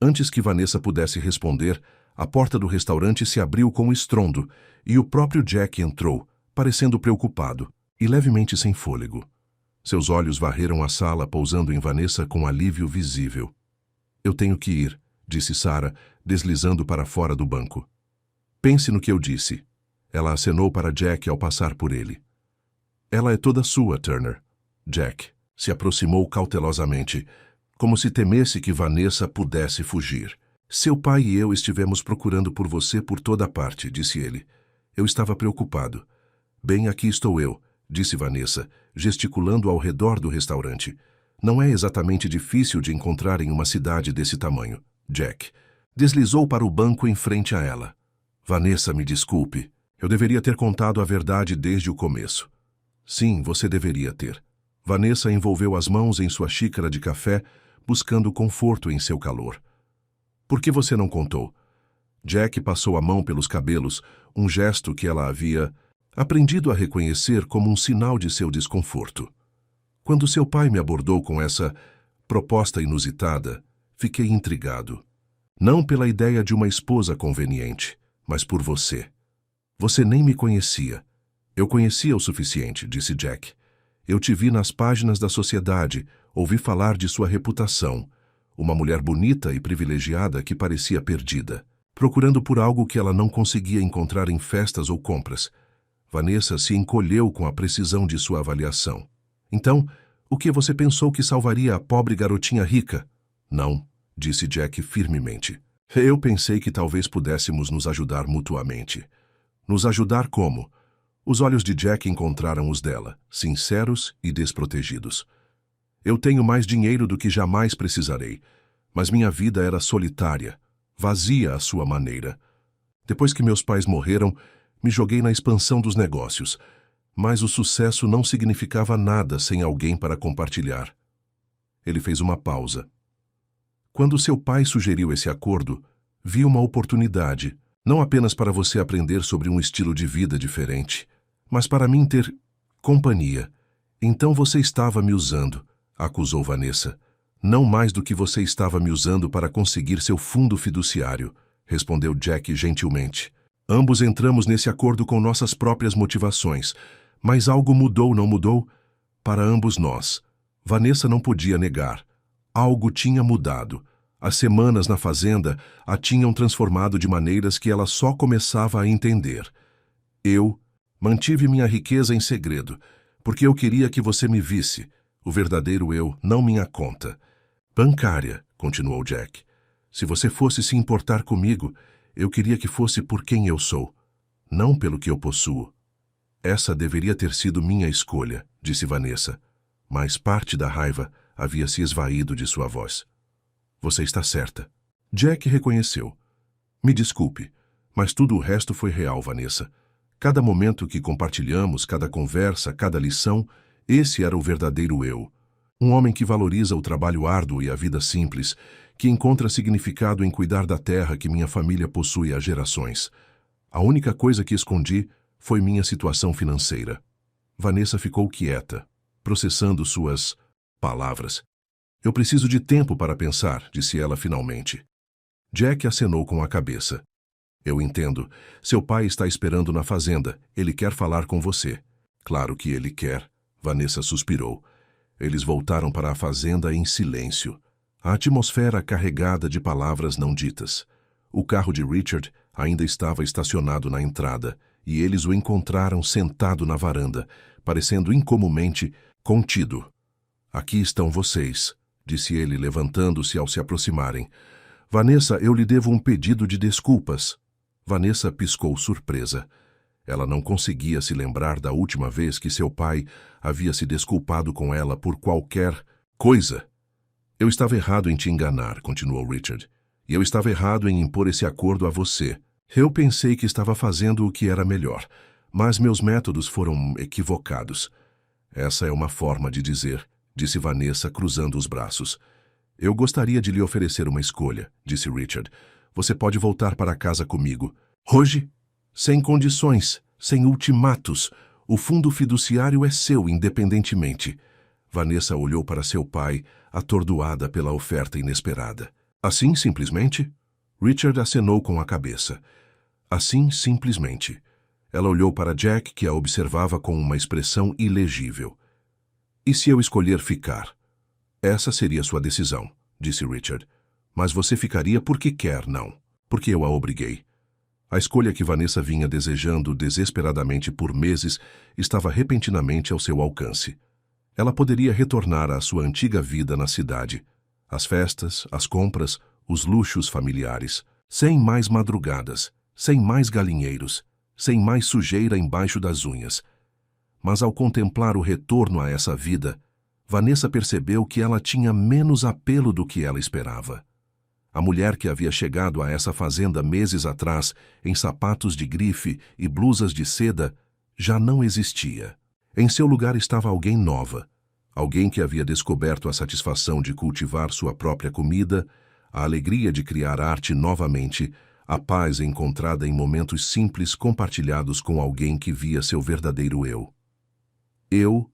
Antes que Vanessa pudesse responder, a porta do restaurante se abriu com estrondo e o próprio Jack entrou, parecendo preocupado e levemente sem fôlego. Seus olhos varreram a sala, pousando em Vanessa com alívio visível. Eu tenho que ir, disse Sarah, deslizando para fora do banco. Pense no que eu disse. Ela acenou para Jack ao passar por ele. Ela é toda sua, Turner. Jack se aproximou cautelosamente, como se temesse que Vanessa pudesse fugir. Seu pai e eu estivemos procurando por você por toda parte, disse ele. Eu estava preocupado. Bem, aqui estou eu, disse Vanessa, gesticulando ao redor do restaurante. Não é exatamente difícil de encontrar em uma cidade desse tamanho. Jack deslizou para o banco em frente a ela. Vanessa, me desculpe. Eu deveria ter contado a verdade desde o começo. Sim, você deveria ter. Vanessa envolveu as mãos em sua xícara de café, buscando conforto em seu calor. Por que você não contou? Jack passou a mão pelos cabelos, um gesto que ela havia aprendido a reconhecer como um sinal de seu desconforto. Quando seu pai me abordou com essa proposta inusitada, fiquei intrigado. Não pela ideia de uma esposa conveniente, mas por você. Você nem me conhecia. Eu conhecia o suficiente, disse Jack. Eu te vi nas páginas da sociedade, ouvi falar de sua reputação. Uma mulher bonita e privilegiada que parecia perdida, procurando por algo que ela não conseguia encontrar em festas ou compras. Vanessa se encolheu com a precisão de sua avaliação. Então, o que você pensou que salvaria a pobre garotinha rica? Não, disse Jack firmemente. Eu pensei que talvez pudéssemos nos ajudar mutuamente. Nos ajudar como? Os olhos de Jack encontraram os dela, sinceros e desprotegidos. Eu tenho mais dinheiro do que jamais precisarei, mas minha vida era solitária, vazia à sua maneira. Depois que meus pais morreram, me joguei na expansão dos negócios, mas o sucesso não significava nada sem alguém para compartilhar. Ele fez uma pausa. Quando seu pai sugeriu esse acordo, vi uma oportunidade, não apenas para você aprender sobre um estilo de vida diferente, mas para mim ter companhia. Então você estava me usando, acusou Vanessa. Não mais do que você estava me usando para conseguir seu fundo fiduciário, respondeu Jack gentilmente. Ambos entramos nesse acordo com nossas próprias motivações, mas algo mudou, não mudou? Para ambos nós. Vanessa não podia negar. Algo tinha mudado. As semanas na fazenda a tinham transformado de maneiras que ela só começava a entender. Eu mantive minha riqueza em segredo, porque eu queria que você me visse, o verdadeiro eu, não minha conta. Bancária, continuou Jack. Se você fosse se importar comigo, eu queria que fosse por quem eu sou, não pelo que eu possuo. Essa deveria ter sido minha escolha, disse Vanessa, mas parte da raiva havia se esvaído de sua voz. Você está certa. Jack reconheceu. Me desculpe, mas tudo o resto foi real, Vanessa. Cada momento que compartilhamos, cada conversa, cada lição, esse era o verdadeiro eu. Um homem que valoriza o trabalho árduo e a vida simples, que encontra significado em cuidar da terra que minha família possui há gerações. A única coisa que escondi foi minha situação financeira. Vanessa ficou quieta, processando suas palavras. Eu preciso de tempo para pensar, disse ela finalmente. Jack acenou com a cabeça. Eu entendo. Seu pai está esperando na fazenda. Ele quer falar com você. Claro que ele quer. Vanessa suspirou. Eles voltaram para a fazenda em silêncio. A atmosfera carregada de palavras não ditas. O carro de Richard ainda estava estacionado na entrada, e eles o encontraram sentado na varanda, parecendo incomumente contido. Aqui estão vocês, disse ele, levantando-se ao se aproximarem. Vanessa, eu lhe devo um pedido de desculpas. Vanessa piscou surpresa. Ela não conseguia se lembrar da última vez que seu pai havia se desculpado com ela por qualquer coisa. Eu estava errado em te enganar, continuou Richard. E eu estava errado em impor esse acordo a você. Eu pensei que estava fazendo o que era melhor, mas meus métodos foram equivocados. Essa é uma forma de dizer, disse Vanessa, cruzando os braços. Eu gostaria de lhe oferecer uma escolha, disse Richard. Você pode voltar para casa comigo. Hoje? Sem condições, sem ultimatos. O fundo fiduciário é seu independentemente. Vanessa olhou para seu pai, atordoada pela oferta inesperada. Assim, simplesmente? Richard acenou com a cabeça. Assim, simplesmente. Ela olhou para Jack, que a observava com uma expressão ilegível. E se eu escolher ficar? Essa seria sua decisão, disse Richard. Mas você ficaria porque quer, não. Porque eu a obriguei. A escolha que Vanessa vinha desejando desesperadamente por meses estava repentinamente ao seu alcance. Ela poderia retornar à sua antiga vida na cidade. As festas, as compras, os luxos familiares. Sem mais madrugadas, sem mais galinheiros, sem mais sujeira embaixo das unhas. Mas ao contemplar o retorno a essa vida, Vanessa percebeu que ela tinha menos apelo do que ela esperava. A mulher que havia chegado a essa fazenda meses atrás, em sapatos de grife e blusas de seda, já não existia. Em seu lugar estava alguém nova, alguém que havia descoberto a satisfação de cultivar sua própria comida, a alegria de criar arte novamente, a paz encontrada em momentos simples compartilhados com alguém que via seu verdadeiro eu. Eu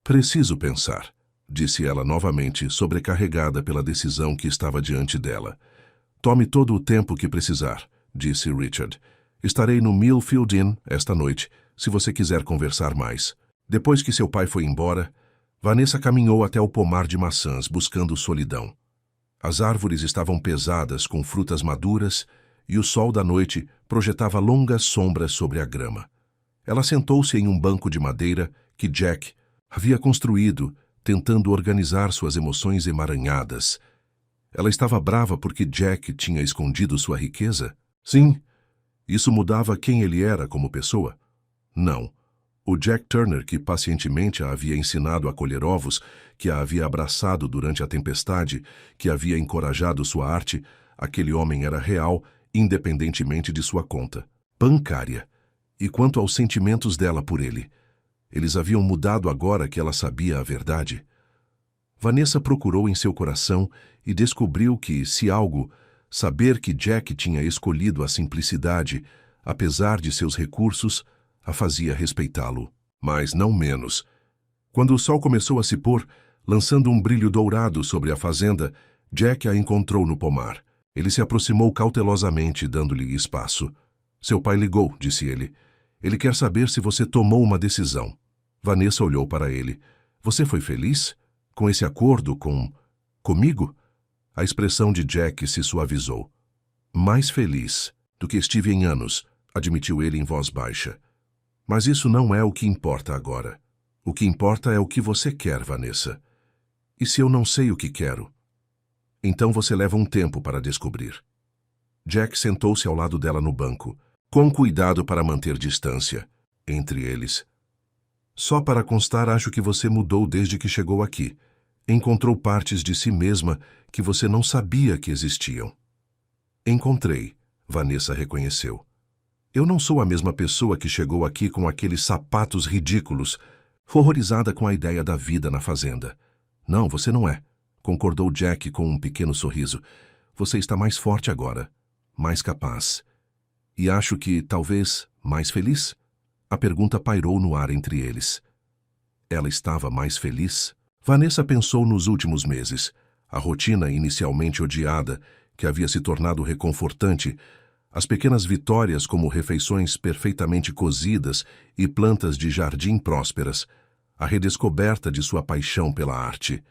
preciso pensar, disse ela novamente, sobrecarregada pela decisão que estava diante dela. Tome todo o tempo que precisar, disse Richard. Estarei no Millfield Inn esta noite, se você quiser conversar mais. Depois que seu pai foi embora, Vanessa caminhou até o pomar de maçãs, buscando solidão. As árvores estavam pesadas com frutas maduras e o sol da noite projetava longas sombras sobre a grama. Ela sentou-se em um banco de madeira que Jack havia construído, tentando organizar suas emoções emaranhadas. Ela estava brava porque Jack tinha escondido sua riqueza? Sim. Isso mudava quem ele era como pessoa? Não. O Jack Turner, que pacientemente a havia ensinado a colher ovos, que a havia abraçado durante a tempestade, que havia encorajado sua arte, aquele homem era real, independentemente de sua conta bancária. E quanto aos sentimentos dela por ele, eles haviam mudado agora que ela sabia a verdade. Vanessa procurou em seu coração e descobriu que, se algo, saber que Jack tinha escolhido a simplicidade, apesar de seus recursos, a fazia respeitá-lo, mas não menos. Quando o sol começou a se pôr, lançando um brilho dourado sobre a fazenda, Jack a encontrou no pomar. Ele se aproximou cautelosamente, dando-lhe espaço. Seu pai ligou, disse ele. Ele quer saber se você tomou uma decisão. Vanessa olhou para ele. Você foi feliz? Com esse acordo comigo? A expressão de Jack se suavizou. Mais feliz do que estive em anos, admitiu ele em voz baixa. Mas isso não é o que importa agora. O que importa é o que você quer, Vanessa. E se eu não sei o que quero? Então você leva um tempo para descobrir. Jack sentou-se ao lado dela no banco, com cuidado para manter distância entre eles. Só para constar, acho que você mudou desde que chegou aqui. Encontrou partes de si mesma que você não sabia que existiam. Encontrei, Vanessa reconheceu. Eu não sou a mesma pessoa que chegou aqui com aqueles sapatos ridículos, horrorizada com a ideia da vida na fazenda. Não, você não é, concordou Jack com um pequeno sorriso. Você está mais forte agora, mais capaz. E acho que, talvez, mais feliz? A pergunta pairou no ar entre eles. Ela estava mais feliz? Vanessa pensou nos últimos meses. A rotina inicialmente odiada, que havia se tornado reconfortante, as pequenas vitórias como refeições perfeitamente cozidas e plantas de jardim prósperas, a redescoberta de sua paixão pela arte.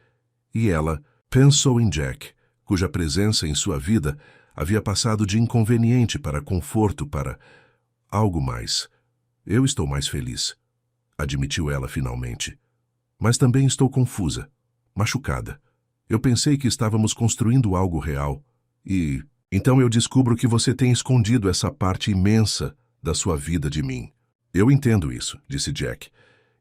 E ela pensou em Jack, cuja presença em sua vida havia passado de inconveniente para conforto, para algo mais. Eu estou mais feliz, admitiu ela finalmente. Mas também estou confusa, machucada. Eu pensei que estávamos construindo algo real e... Então eu descubro que você tem escondido essa parte imensa da sua vida de mim. Eu entendo isso, disse Jack,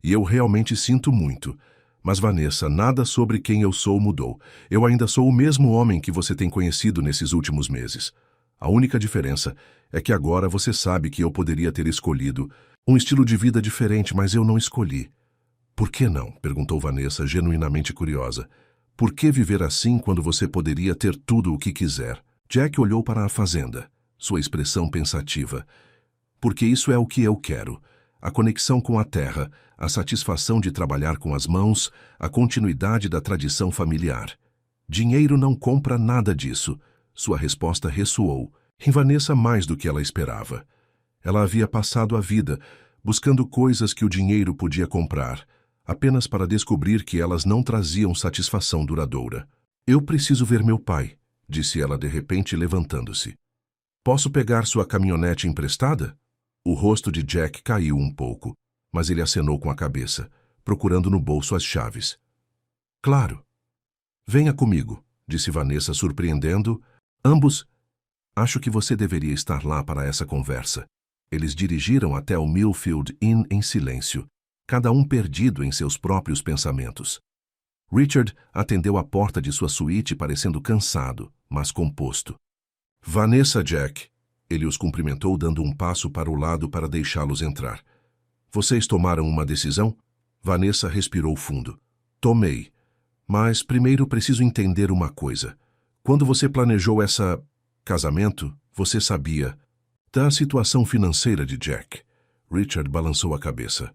e eu realmente sinto muito. Mas, Vanessa, nada sobre quem eu sou mudou. Eu ainda sou o mesmo homem que você tem conhecido nesses últimos meses. A única diferença é que agora você sabe que eu poderia ter escolhido um estilo de vida diferente, mas eu não escolhi. Por que não? Perguntou Vanessa, genuinamente curiosa. Por que viver assim quando você poderia ter tudo o que quiser? Jack olhou para a fazenda, sua expressão pensativa. Porque isso é o que eu quero. A conexão com a terra, a satisfação de trabalhar com as mãos, a continuidade da tradição familiar. Dinheiro não compra nada disso. Sua resposta ressoou, em Vanessa mais do que ela esperava. Ela havia passado a vida buscando coisas que o dinheiro podia comprar, apenas para descobrir que elas não traziam satisfação duradoura. Eu preciso ver meu pai, disse ela de repente, levantando-se. Posso pegar sua caminhonete emprestada? O rosto de Jack caiu um pouco, mas ele acenou com a cabeça, procurando no bolso as chaves. Claro. Venha comigo, disse Vanessa, surpreendendo. Ambos. Acho que você deveria estar lá para essa conversa. Eles dirigiram até o Millfield Inn em silêncio, cada um perdido em seus próprios pensamentos. Richard atendeu à porta de sua suíte parecendo cansado, mas composto. Vanessa, Jack. Ele os cumprimentou dando um passo para o lado para deixá-los entrar. Vocês tomaram uma decisão? Vanessa respirou fundo. Tomei. Mas primeiro preciso entender uma coisa. Quando você planejou casamento, você sabia da situação financeira de Jack. Richard balançou a cabeça.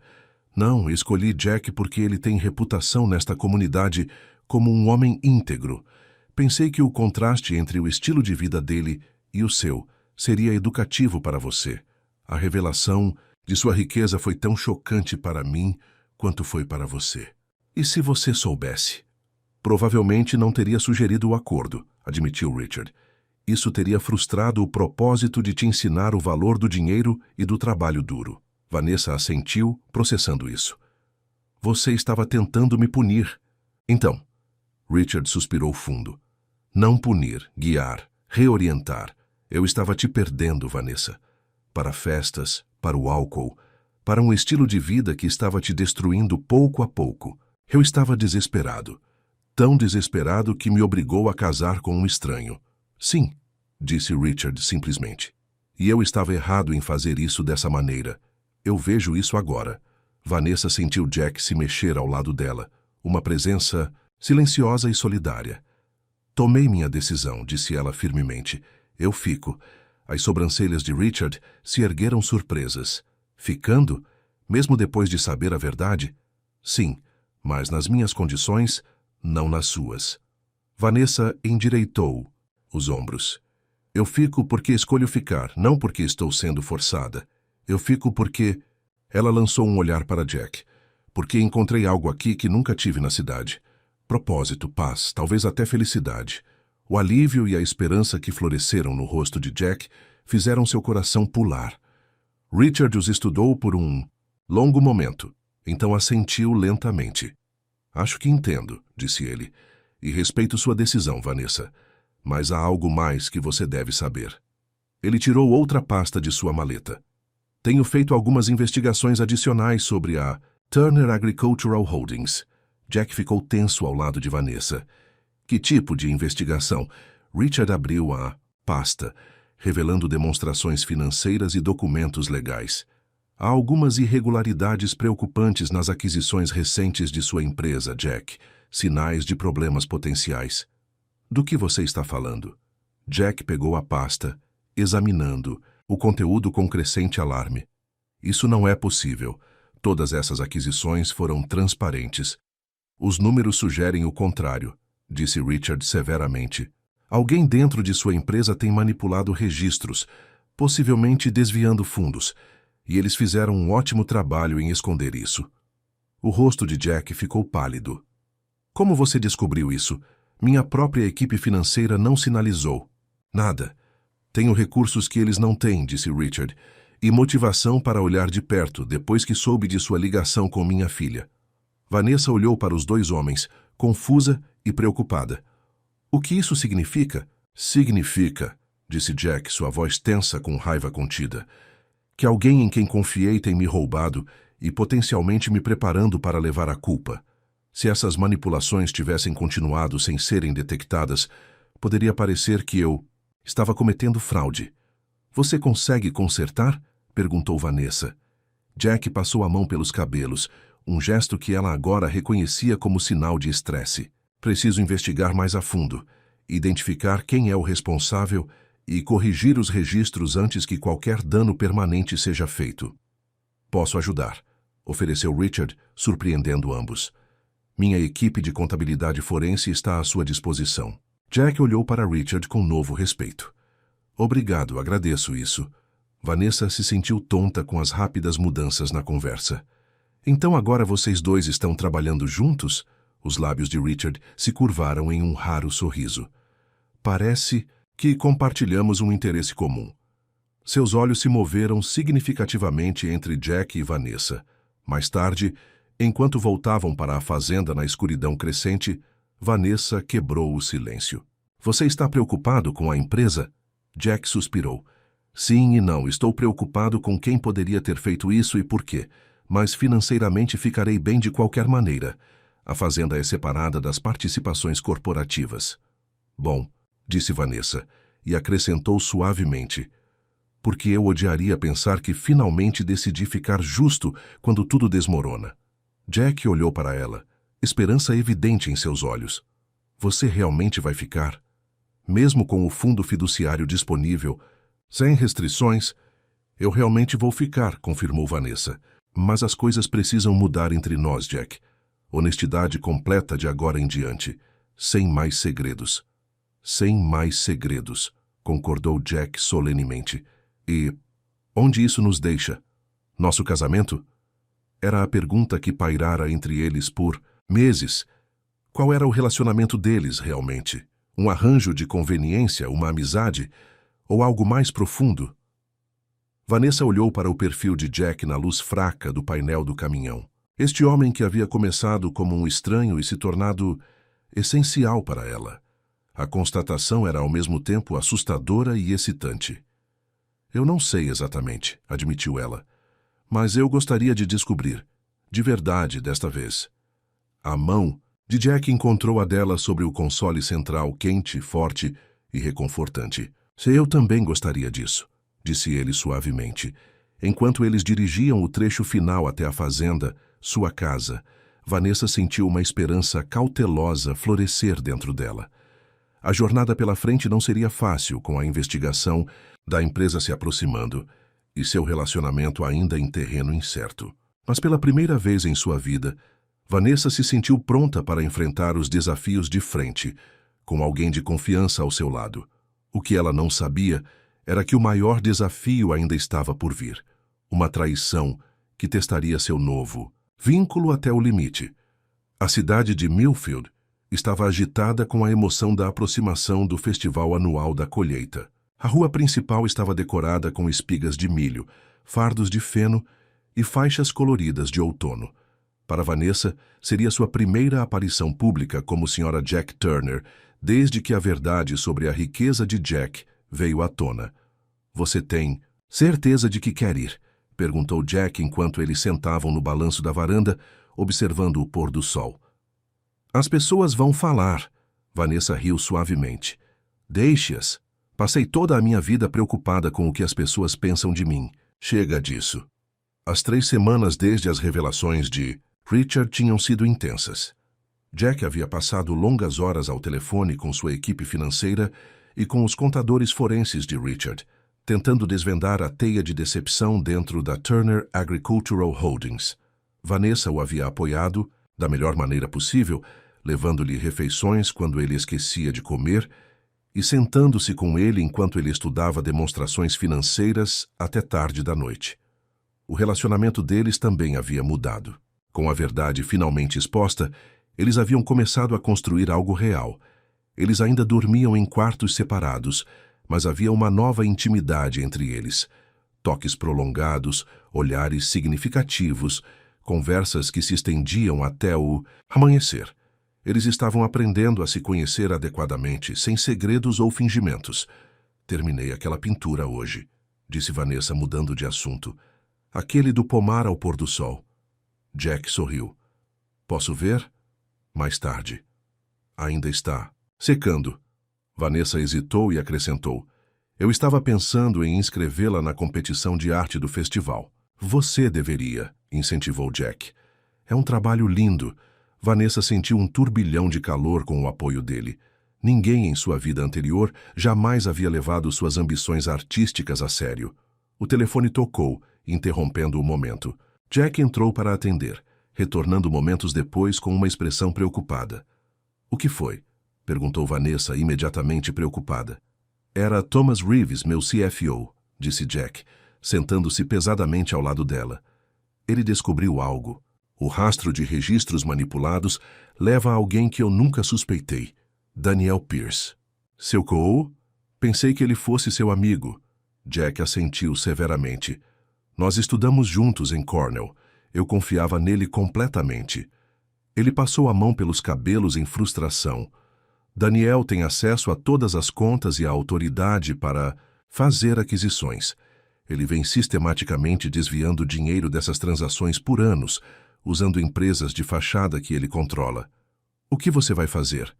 Não, escolhi Jack porque ele tem reputação nesta comunidade como um homem íntegro. Pensei que o contraste entre o estilo de vida dele e o seu seria educativo para você. A revelação de sua riqueza foi tão chocante para mim quanto foi para você. E se você soubesse? Provavelmente não teria sugerido o acordo, admitiu Richard. Isso teria frustrado o propósito de te ensinar o valor do dinheiro e do trabalho duro. Vanessa assentiu, processando isso. Você estava tentando me punir. Então, Richard suspirou fundo. Não punir, guiar, reorientar. Eu estava te perdendo, Vanessa. Para festas, para o álcool, para um estilo de vida que estava te destruindo pouco a pouco. Eu estava desesperado. Tão desesperado que me obrigou a casar com um estranho. Sim, disse Richard simplesmente. E eu estava errado em fazer isso dessa maneira. Eu vejo isso agora. Vanessa sentiu Jack se mexer ao lado dela, uma presença silenciosa e solidária. Tomei minha decisão, disse ela firmemente. Eu fico. As sobrancelhas de Richard se ergueram surpresas. Ficando? Mesmo depois de saber a verdade? Sim, mas nas minhas condições, não nas suas. Vanessa endireitou os ombros. Eu fico porque escolho ficar, não porque estou sendo forçada. Eu fico porque... Ela lançou um olhar para Jack. Porque encontrei algo aqui que nunca tive na cidade. Propósito, paz, talvez até felicidade. O alívio e a esperança que floresceram no rosto de Jack fizeram seu coração pular. Richard os estudou por um longo momento, então assentiu lentamente. Acho que entendo, disse ele, e respeito sua decisão, Vanessa. Mas há algo mais que você deve saber. Ele tirou outra pasta de sua maleta. Tenho feito algumas investigações adicionais sobre a Turner Agricultural Holdings. Jack ficou tenso ao lado de Vanessa. Que tipo de investigação? Richard abriu a pasta, revelando demonstrações financeiras e documentos legais. Há algumas irregularidades preocupantes nas aquisições recentes de sua empresa, Jack. Sinais de problemas potenciais. Do que você está falando? Jack pegou a pasta, examinando o conteúdo com crescente alarme. Isso não é possível. Todas essas aquisições foram transparentes. Os números sugerem o contrário, disse Richard severamente. Alguém dentro de sua empresa tem manipulado registros, possivelmente desviando fundos, e eles fizeram um ótimo trabalho em esconder isso. O rosto de Jack ficou pálido. Como você descobriu isso? Minha própria equipe financeira não sinalizou. Nada. Tenho recursos que eles não têm, disse Richard, e motivação para olhar de perto depois que soube de sua ligação com minha filha. Vanessa olhou para os dois homens, confusa e preocupada. O que isso significa? Significa, disse Jack, sua voz tensa com raiva contida, que alguém em quem confiei tem me roubado e potencialmente me preparando para levar a culpa. Se essas manipulações tivessem continuado sem serem detectadas, poderia parecer que eu estava cometendo fraude. Você consegue consertar? Perguntou Vanessa. Jack passou a mão pelos cabelos, um gesto que ela agora reconhecia como sinal de estresse. Preciso investigar mais a fundo, identificar quem é o responsável e corrigir os registros antes que qualquer dano permanente seja feito. Posso ajudar, ofereceu Richard, surpreendendo ambos. Minha equipe de contabilidade forense está à sua disposição. Jack olhou para Richard com novo respeito. Obrigado, agradeço isso. Vanessa se sentiu tonta com as rápidas mudanças na conversa. Então agora vocês dois estão trabalhando juntos? Os lábios de Richard se curvaram em um raro sorriso. Parece que compartilhamos um interesse comum. Seus olhos se moveram significativamente entre Jack e Vanessa. Mais tarde, enquanto voltavam para a fazenda na escuridão crescente, Vanessa quebrou o silêncio. Você está preocupado com a empresa? Jack suspirou. Sim e não, estou preocupado com quem poderia ter feito isso e por quê, mas financeiramente ficarei bem de qualquer maneira. A fazenda é separada das participações corporativas. Bom, disse Vanessa, e acrescentou suavemente, porque eu odiaria pensar que finalmente decidi ficar justo quando tudo desmorona. Jack olhou para ela, esperança evidente em seus olhos. Você realmente vai ficar? Mesmo com o fundo fiduciário disponível, sem restrições, eu realmente vou ficar, confirmou Vanessa. Mas as coisas precisam mudar entre nós, Jack. Honestidade completa de agora em diante. Sem mais segredos. Sem mais segredos, concordou Jack solenemente. E onde isso nos deixa? Nosso casamento? Era a pergunta que pairara entre eles por meses. Qual era o relacionamento deles, realmente? Um arranjo de conveniência, uma amizade? Ou algo mais profundo? Vanessa olhou para o perfil de Jack na luz fraca do painel do caminhão. Este homem que havia começado como um estranho e se tornado essencial para ela. A constatação era ao mesmo tempo assustadora e excitante. Eu não sei exatamente, admitiu ela. Mas eu gostaria de descobrir. De verdade, desta vez. A mão de Jack encontrou a dela sobre o console central quente, forte e reconfortante. Eu também gostaria disso, disse ele suavemente. Enquanto eles dirigiam o trecho final até a fazenda, sua casa, Vanessa sentiu uma esperança cautelosa florescer dentro dela. A jornada pela frente não seria fácil, com a investigação da empresa se aproximando e seu relacionamento ainda em terreno incerto. Mas pela primeira vez em sua vida, Vanessa se sentiu pronta para enfrentar os desafios de frente, com alguém de confiança ao seu lado. O que ela não sabia era que o maior desafio ainda estava por vir. Uma traição que testaria seu novo vínculo até o limite. A cidade de Millfield estava agitada com a emoção da aproximação do festival anual da colheita. A rua principal estava decorada com espigas de milho, fardos de feno e faixas coloridas de outono. Para Vanessa, seria sua primeira aparição pública como Sra. Jack Turner, desde que a verdade sobre a riqueza de Jack veio à tona. Você tem certeza de que quer ir? Perguntou Jack enquanto eles sentavam no balanço da varanda, observando o pôr do sol. As pessoas vão falar. Vanessa riu suavemente. Deixe-as. Passei toda a minha vida preocupada com o que as pessoas pensam de mim. Chega disso. As 3 semanas desde as revelações de Richard tinham sido intensas. Jack havia passado longas horas ao telefone com sua equipe financeira e com os contadores forenses de Richard, tentando desvendar a teia de decepção dentro da Turner Agricultural Holdings. Vanessa o havia apoiado, da melhor maneira possível, levando-lhe refeições quando ele esquecia de comer e sentando-se com ele enquanto ele estudava demonstrações financeiras até tarde da noite. O relacionamento deles também havia mudado. Com a verdade finalmente exposta, eles haviam começado a construir algo real. Eles ainda dormiam em quartos separados, mas havia uma nova intimidade entre eles. Toques prolongados, olhares significativos, conversas que se estendiam até o amanhecer. Eles estavam aprendendo a se conhecer adequadamente, sem segredos ou fingimentos. Terminei aquela pintura hoje, disse Vanessa, mudando de assunto. Aquele do pomar ao pôr do sol. Jack sorriu. Posso ver? Mais tarde. Ainda está secando. Vanessa hesitou e acrescentou. Eu estava pensando em inscrevê-la na competição de arte do festival. Você deveria, incentivou Jack. É um trabalho lindo. Vanessa sentiu um turbilhão de calor com o apoio dele. Ninguém em sua vida anterior jamais havia levado suas ambições artísticas a sério. O telefone tocou, interrompendo o momento. Jack entrou para atender, retornando momentos depois com uma expressão preocupada. O que foi? Perguntou Vanessa, imediatamente preocupada. Era Thomas Reeves, meu CFO, disse Jack, sentando-se pesadamente ao lado dela. Ele descobriu algo. O rastro de registros manipulados leva a alguém que eu nunca suspeitei. Daniel Pierce. Seu co? Pensei que ele fosse seu amigo. Jack assentiu severamente. Nós estudamos juntos em Cornell. Eu confiava nele completamente. Ele passou a mão pelos cabelos em frustração. Daniel tem acesso a todas as contas e a autoridade para fazer aquisições. Ele vem sistematicamente desviando dinheiro dessas transações por anos, usando empresas de fachada que ele controla. O que você vai fazer?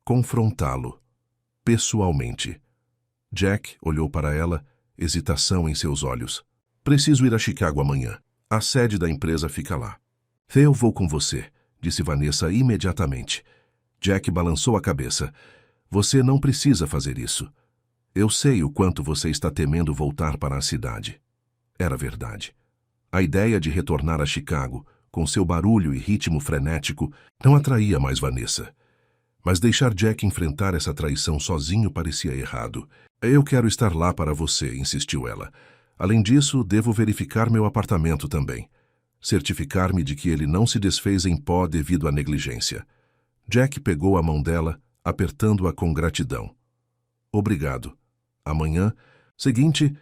Confrontá-lo. Pessoalmente. Jack olhou para ela, hesitação em seus olhos. Preciso ir a Chicago amanhã. A sede da empresa fica lá. Eu vou com você, disse Vanessa imediatamente. Jack balançou a cabeça. Você não precisa fazer isso. Eu sei o quanto você está temendo voltar para a cidade. Era verdade. A ideia de retornar a Chicago, com seu barulho e ritmo frenético, não atraía mais Vanessa. Mas deixar Jack enfrentar essa traição sozinho parecia errado. Eu quero estar lá para você, insistiu ela. Além disso, devo verificar meu apartamento também. Certificar-me de que ele não se desfez em pó devido à negligência. Jack pegou a mão dela, apertando-a com gratidão. Obrigado. Amanhã seguinte,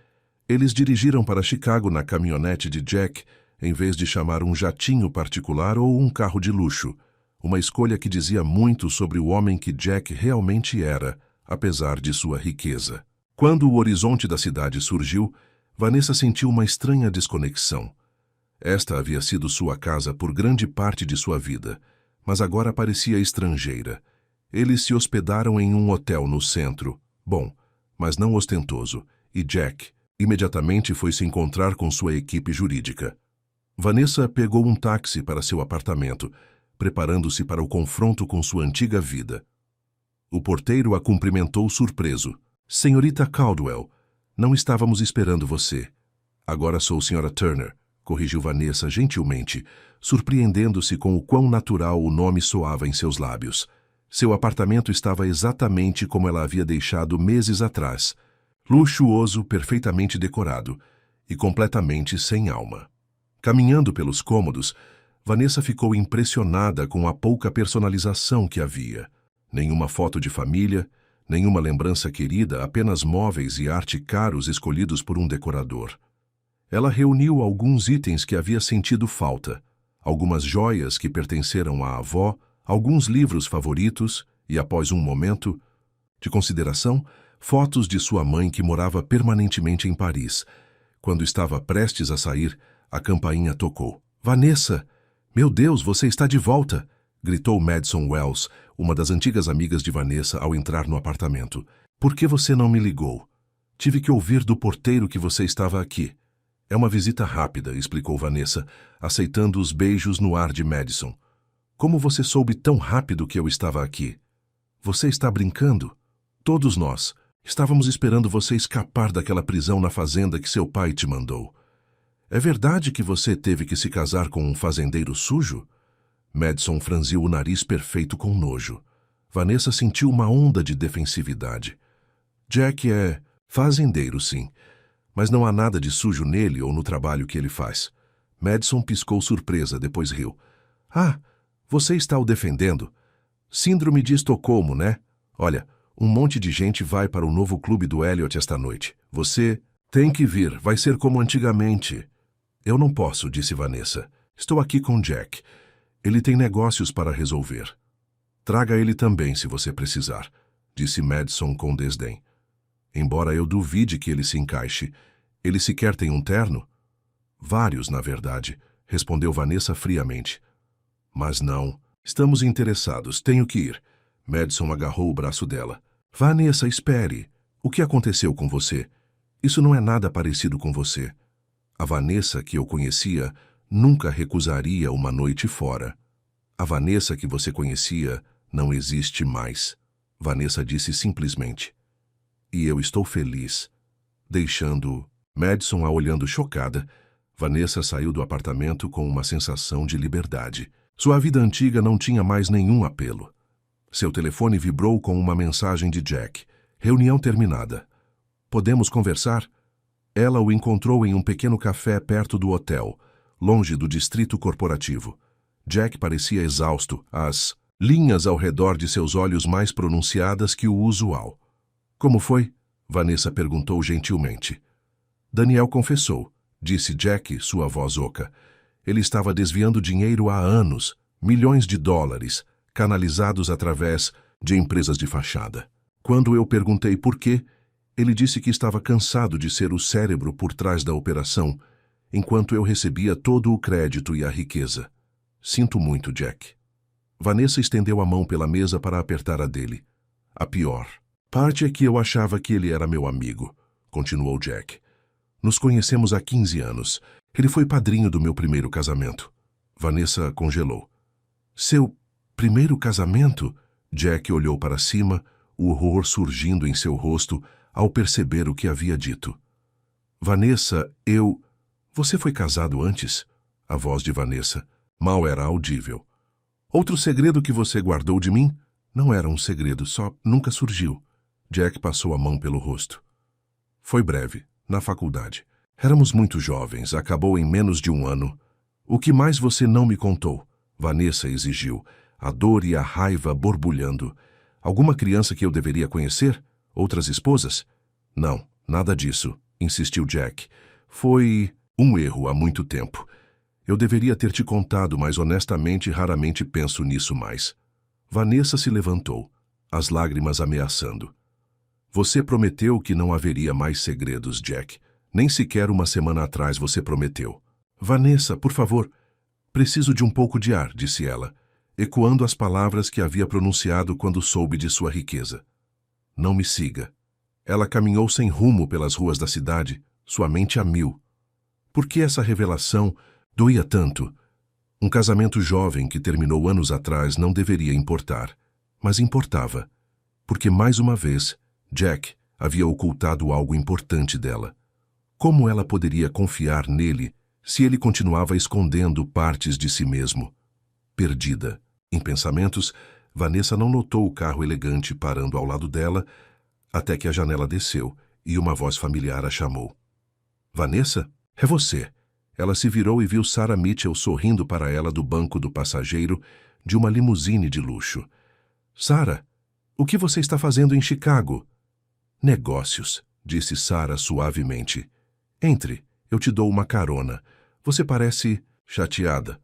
eles dirigiram para Chicago na caminhonete de Jack, em vez de chamar um jatinho particular ou um carro de luxo, uma escolha que dizia muito sobre o homem que Jack realmente era, apesar de sua riqueza. Quando o horizonte da cidade surgiu, Vanessa sentiu uma estranha desconexão. Esta havia sido sua casa por grande parte de sua vida, mas agora parecia estrangeira. Eles se hospedaram em um hotel no centro, bom, mas não ostentoso, e Jack imediatamente foi se encontrar com sua equipe jurídica. Vanessa pegou um táxi para seu apartamento, preparando-se para o confronto com sua antiga vida. O porteiro a cumprimentou surpreso. Senhorita Caldwell, não estávamos esperando você. Agora sou Sra. Turner, corrigiu Vanessa gentilmente, surpreendendo-se com o quão natural o nome soava em seus lábios. Seu apartamento estava exatamente como ela havia deixado meses atrás, luxuoso, perfeitamente decorado e completamente sem alma. Caminhando pelos cômodos, Vanessa ficou impressionada com a pouca personalização que havia. Nenhuma foto de família, nenhuma lembrança querida, apenas móveis e arte caros escolhidos por um decorador. Ela reuniu alguns itens que havia sentido falta, algumas joias que pertenceram à avó, alguns livros favoritos e, após um momento de consideração, fotos de sua mãe que morava permanentemente em Paris. Quando estava prestes a sair, a campainha tocou. Vanessa! Meu Deus, você está de volta! Gritou Madison Wells, uma das antigas amigas de Vanessa, ao entrar no apartamento. Por que você não me ligou? Tive que ouvir do porteiro que você estava aqui. É uma visita rápida, explicou Vanessa, aceitando os beijos no ar de Madison. Como você soube tão rápido que eu estava aqui? Você está brincando? Todos nós estávamos esperando você escapar daquela prisão na fazenda que seu pai te mandou. É verdade que você teve que se casar com um fazendeiro sujo? Madison franziu o nariz perfeito com nojo. Vanessa sentiu uma onda de defensividade. Jack é fazendeiro, sim, mas não há nada de sujo nele ou no trabalho que ele faz. Madison piscou surpresa, depois riu. Ah, você está o defendendo? Síndrome de Estocolmo, né? Olha, um monte de gente vai para o novo clube do Elliot esta noite. Você tem que vir, vai ser como antigamente. Eu não posso, disse Vanessa. Estou aqui com Jack. Ele tem negócios para resolver. Traga ele também, se você precisar, disse Madison com desdém. Embora eu duvide que ele se encaixe, ele sequer tem um terno? Vários, na verdade, respondeu Vanessa friamente. Mas não, estamos interessados, tenho que ir. Madison agarrou o braço dela. Vanessa, espere. O que aconteceu com você? Isso não é nada parecido com você. A Vanessa que eu conhecia nunca recusaria uma noite fora. A Vanessa que você conhecia não existe mais. Vanessa disse simplesmente. E eu estou feliz. Deixando Madison a olhando chocada, Vanessa saiu do apartamento com uma sensação de liberdade. Sua vida antiga não tinha mais nenhum apelo. Seu telefone vibrou com uma mensagem de Jack. Reunião terminada. Podemos conversar? Ela o encontrou em um pequeno café perto do hotel, longe do distrito corporativo. Jack parecia exausto, as linhas ao redor de seus olhos mais pronunciadas que o usual. Como foi? Vanessa perguntou gentilmente. Daniel confessou, disse Jack, sua voz oca. Ele estava desviando dinheiro há anos, milhões de dólares, canalizados através de empresas de fachada. Quando eu perguntei por quê, ele disse que estava cansado de ser o cérebro por trás da operação, enquanto eu recebia todo o crédito e a riqueza. Sinto muito, Jack. Vanessa estendeu a mão pela mesa para apertar a dele. A pior parte é que eu achava que ele era meu amigo, continuou Jack. Nos conhecemos há 15 anos. Ele foi padrinho do meu primeiro casamento. Vanessa congelou. Seu primeiro casamento? Jack olhou para cima, o horror surgindo em seu rosto ao perceber o que havia dito. Vanessa, Você foi casado antes? A voz de Vanessa mal era audível. Outro segredo que você guardou de mim? Não era um segredo, só nunca surgiu. Jack passou a mão pelo rosto. Foi breve, na faculdade. Éramos muito jovens, acabou em menos de um ano. O que mais você não me contou? Vanessa exigiu, a dor e a raiva borbulhando. Alguma criança que eu deveria conhecer? Outras esposas? Não, nada disso, insistiu Jack. Foi um erro há muito tempo. Eu deveria ter te contado, mas honestamente raramente penso nisso mais. Vanessa se levantou, as lágrimas ameaçando. Você prometeu que não haveria mais segredos, Jack. Nem sequer uma semana atrás você prometeu. Vanessa, por favor. Preciso de um pouco de ar, disse ela, ecoando as palavras que havia pronunciado quando soube de sua riqueza. Não me siga. Ela caminhou sem rumo pelas ruas da cidade, sua mente a mil. Por que essa revelação doía tanto? Um casamento jovem que terminou anos atrás não deveria importar, mas importava, porque mais uma vez, Jack havia ocultado algo importante dela. Como ela poderia confiar nele se ele continuava escondendo partes de si mesmo? Perdida. Em pensamentos, Vanessa não notou o carro elegante parando ao lado dela, até que a janela desceu e uma voz familiar a chamou. Vanessa? É você. Ela se virou e viu Sarah Mitchell sorrindo para ela do banco do passageiro de uma limusine de luxo. Sarah, o que você está fazendo em Chicago? Negócios, disse Sarah suavemente. Entre, eu te dou uma carona. Você parece chateada.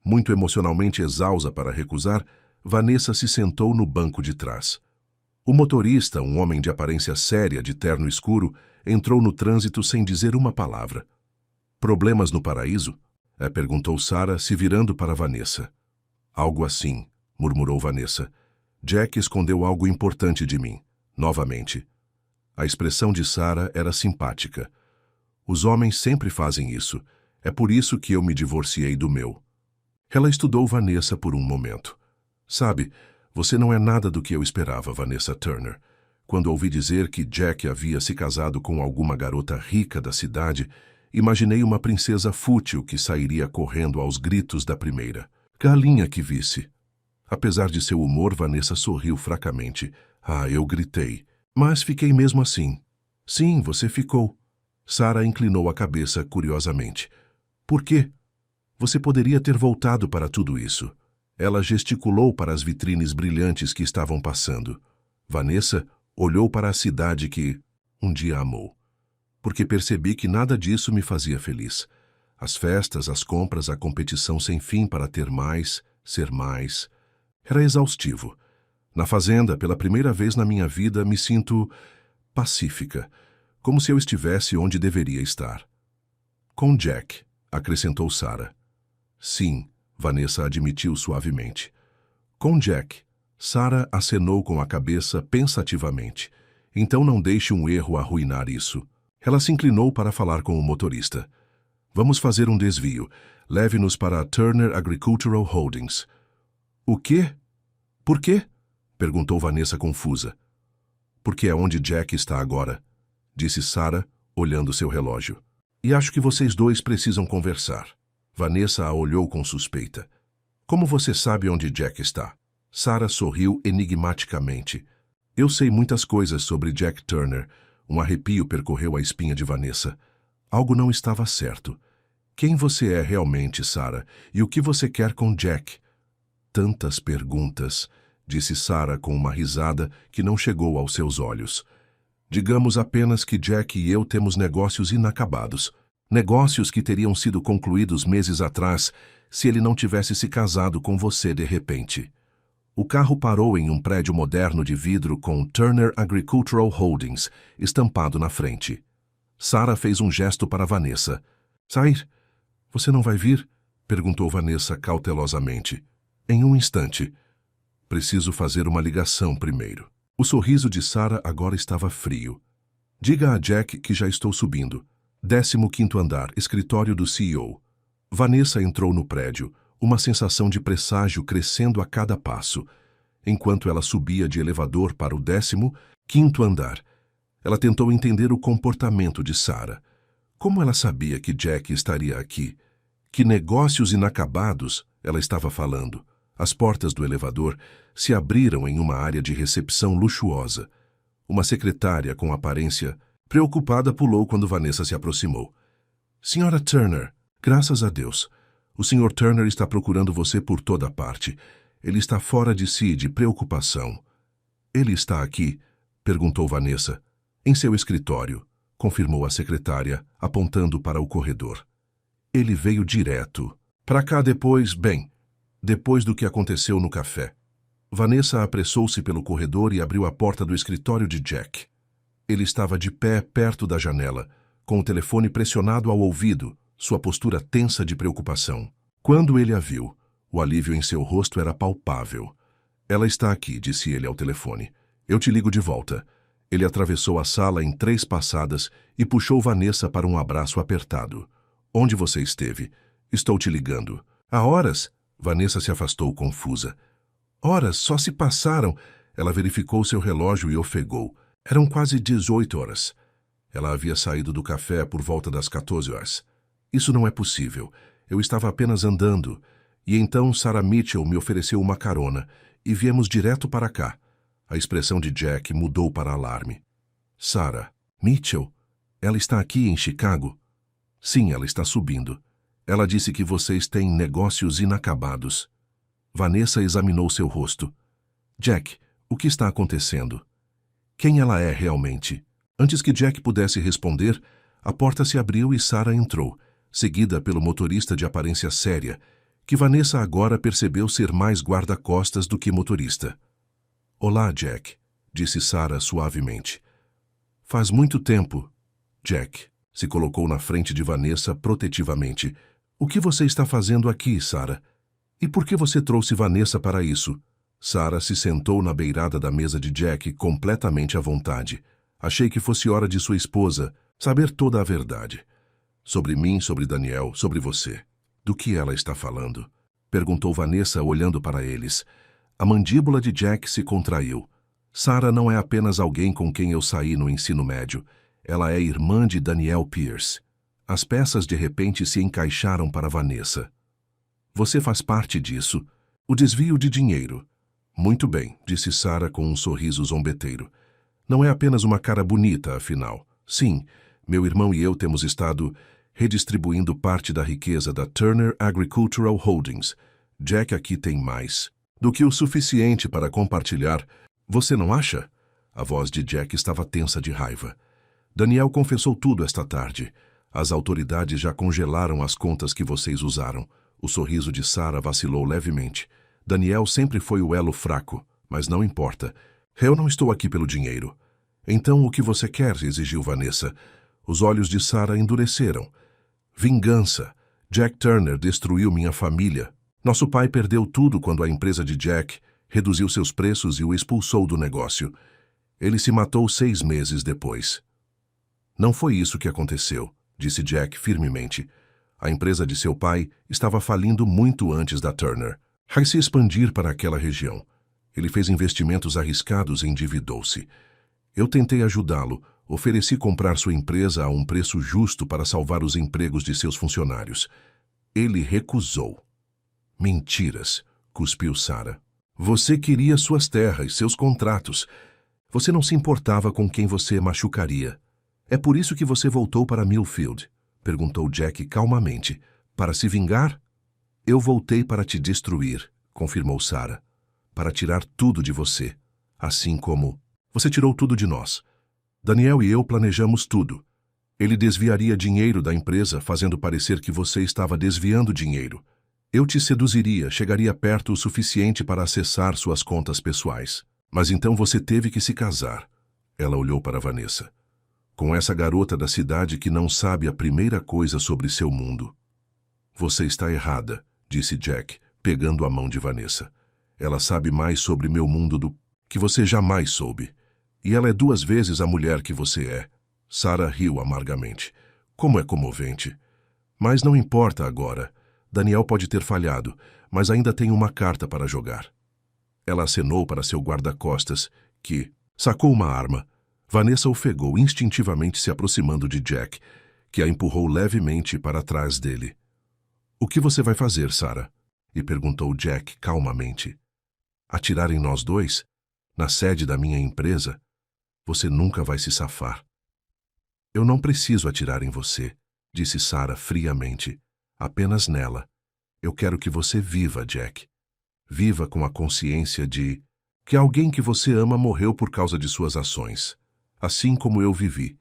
Muito emocionalmente exausta para recusar, Vanessa se sentou no banco de trás. O motorista, um homem de aparência séria, de terno escuro, entrou no trânsito sem dizer uma palavra. Problemas no paraíso? Perguntou Sarah, se virando para Vanessa. Algo assim, murmurou Vanessa. Jack escondeu algo importante de mim, novamente. A expressão de Sarah era simpática. Os homens sempre fazem isso. É por isso que eu me divorciei do meu. Ela estudou Vanessa por um momento. Sabe, você não é nada do que eu esperava, Vanessa Turner. Quando ouvi dizer que Jack havia se casado com alguma garota rica da cidade, imaginei uma princesa fútil que sairia correndo aos gritos da primeira. Galinha que visse. Apesar de seu humor, Vanessa sorriu fracamente. Eu gritei. Mas fiquei mesmo assim. Sim, você ficou. Sarah inclinou a cabeça curiosamente. Por quê? Você poderia ter voltado para tudo isso. Ela gesticulou para as vitrines brilhantes que estavam passando. Vanessa olhou para a cidade que um dia amou. Porque percebi que nada disso me fazia feliz. As festas, as compras, a competição sem fim para ter mais, ser mais. Era exaustivo. Na fazenda, pela primeira vez na minha vida, me sinto pacífica, como se eu estivesse onde deveria estar. Com Jack, acrescentou Sarah. Sim, Vanessa admitiu suavemente. Com Jack, Sarah acenou com a cabeça pensativamente. Então não deixe um erro arruinar isso. Ela se inclinou para falar com o motorista. Vamos fazer um desvio. Leve-nos para a Turner Agricultural Holdings. O quê? Por quê? Perguntou Vanessa confusa. Porque é onde Jack está agora, disse Sarah, olhando seu relógio. E acho que vocês dois precisam conversar. Vanessa a olhou com suspeita. Como você sabe onde Jack está? Sarah sorriu enigmaticamente. Eu sei muitas coisas sobre Jack Turner. Um arrepio percorreu a espinha de Vanessa. Algo não estava certo. Quem você é realmente, Sarah? E o que você quer com Jack? Tantas perguntas, disse Sarah com uma risada que não chegou aos seus olhos. Digamos apenas que Jack e eu temos negócios inacabados. Negócios que teriam sido concluídos meses atrás se ele não tivesse se casado com você de repente. O carro parou em um prédio moderno de vidro com Turner Agricultural Holdings estampado na frente. Sarah fez um gesto para Vanessa. Sair? Você não vai vir? Perguntou Vanessa cautelosamente. Em um instante. Preciso fazer uma ligação primeiro. O sorriso de Sarah agora estava frio. Diga a Jack que já estou subindo. 15º andar, escritório do CEO. Vanessa entrou no prédio, uma sensação de presságio crescendo a cada passo. Enquanto ela subia de elevador para o 15º andar, ela tentou entender o comportamento de Sarah. Como ela sabia que Jack estaria aqui? Que negócios inacabados ela estava falando? As portas do elevador se abriram em uma área de recepção luxuosa. Uma secretária com aparência preocupada pulou quando Vanessa se aproximou. Senhora Turner, graças a Deus. O Sr. Turner está procurando você por toda parte. Ele está fora de si de preocupação. Ele está aqui? Perguntou Vanessa. Em seu escritório, confirmou a secretária, apontando para o corredor. Ele veio direto. Para cá depois do que aconteceu no café. Vanessa apressou-se pelo corredor e abriu a porta do escritório de Jack. Ele estava de pé perto da janela, com o telefone pressionado ao ouvido, sua postura tensa de preocupação. Quando ele a viu, o alívio em seu rosto era palpável. Ela está aqui, disse ele ao telefone. Eu te ligo de volta. Ele atravessou a sala em 3 passadas e puxou Vanessa para um abraço apertado. Onde você esteve? Estou te ligando. Há horas? Vanessa se afastou confusa. Horas só se passaram. Ela verificou seu relógio e ofegou. Eram quase 18 horas. Ela havia saído do café por volta das 14 horas. Isso não é possível. Eu estava apenas andando. E então Sarah Mitchell me ofereceu uma carona e viemos direto para cá. A expressão de Jack mudou para alarme. Sarah Mitchell? Ela está aqui em Chicago? Sim, ela está subindo. Ela disse que vocês têm negócios inacabados. Vanessa examinou seu rosto. Jack, o que está acontecendo? Quem ela é realmente? Antes que Jack pudesse responder, a porta se abriu e Sarah entrou, seguida pelo motorista de aparência séria, que Vanessa agora percebeu ser mais guarda-costas do que motorista. Olá, Jack, disse Sarah suavemente. Faz muito tempo. Jack se colocou na frente de Vanessa protetivamente. O que você está fazendo aqui, Sarah? E por que você trouxe Vanessa para isso? Sarah se sentou na beirada da mesa de Jack completamente à vontade. Achei que fosse hora de sua esposa saber toda a verdade. Sobre mim, sobre Daniel, sobre você. Do que ela está falando? Perguntou Vanessa olhando para eles. A mandíbula de Jack se contraiu. Sarah não é apenas alguém com quem eu saí no ensino médio. Ela é irmã de Daniel Pierce. As peças de repente se encaixaram para Vanessa. Você faz parte disso. O desvio de dinheiro. Muito bem, disse Sarah com um sorriso zombeteiro. Não é apenas uma cara bonita, afinal. Sim, meu irmão e eu temos estado redistribuindo parte da riqueza da Turner Agricultural Holdings. Jack aqui tem mais do que o suficiente para compartilhar. Você não acha? A voz de Jack estava tensa de raiva. Daniel confessou tudo esta tarde. As autoridades já congelaram as contas que vocês usaram. O sorriso de Sarah vacilou levemente. Daniel sempre foi o elo fraco, mas não importa. Eu não estou aqui pelo dinheiro. Então o que você quer? Exigiu Vanessa. Os olhos de Sarah endureceram. Vingança. Jack Turner destruiu minha família. Nosso pai perdeu tudo quando a empresa de Jack reduziu seus preços e o expulsou do negócio. Ele se matou 6 meses depois. Não foi isso que aconteceu, disse Jack firmemente. A empresa de seu pai estava falindo muito antes da Turner. Vai se expandir para aquela região. Ele fez investimentos arriscados e endividou-se. Eu tentei ajudá-lo, ofereci comprar sua empresa a um preço justo para salvar os empregos de seus funcionários. Ele recusou. Mentiras, cuspiu Sarah. Você queria suas terras, seus contratos. Você não se importava com quem você machucaria. É por isso que você voltou para Millfield? Perguntou Jack calmamente. Para se vingar? Eu voltei para te destruir, confirmou Sarah. Para tirar tudo de você. Assim como você tirou tudo de nós. Daniel e eu planejamos tudo. Ele desviaria dinheiro da empresa, fazendo parecer que você estava desviando dinheiro. Eu te seduziria, chegaria perto o suficiente para acessar suas contas pessoais. Mas então você teve que se casar. Ela olhou para Vanessa. Com essa garota da cidade que não sabe a primeira coisa sobre seu mundo. Você está errada, disse Jack, pegando a mão de Vanessa. Ela sabe mais sobre meu mundo do que você jamais soube. E ela é 2 vezes a mulher que você é. Sarah riu amargamente. Como é comovente. Mas não importa agora. Daniel pode ter falhado, mas ainda tem uma carta para jogar. Ela acenou para seu guarda-costas, que sacou uma arma. Vanessa ofegou, instintivamente se aproximando de Jack, que a empurrou levemente para trás dele. O que você vai fazer, Sarah? E perguntou Jack calmamente. Atirar em nós 2? Na sede da minha empresa? Você nunca vai se safar. Eu não preciso atirar em você, disse Sarah friamente. Apenas nela. Eu quero que você viva, Jack. Viva com a consciência de que alguém que você ama morreu por causa de suas ações. Assim como eu vivi.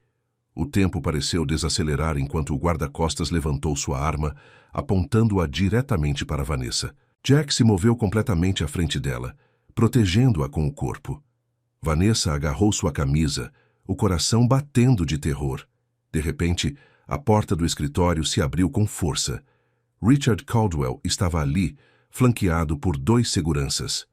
O tempo pareceu desacelerar enquanto o guarda-costas levantou sua arma, apontando-a diretamente para Vanessa. Jack se moveu completamente à frente dela, protegendo-a com o corpo. Vanessa agarrou sua camisa, o coração batendo de terror. De repente, a porta do escritório se abriu com força. Richard Caldwell estava ali, flanqueado por 2 seguranças.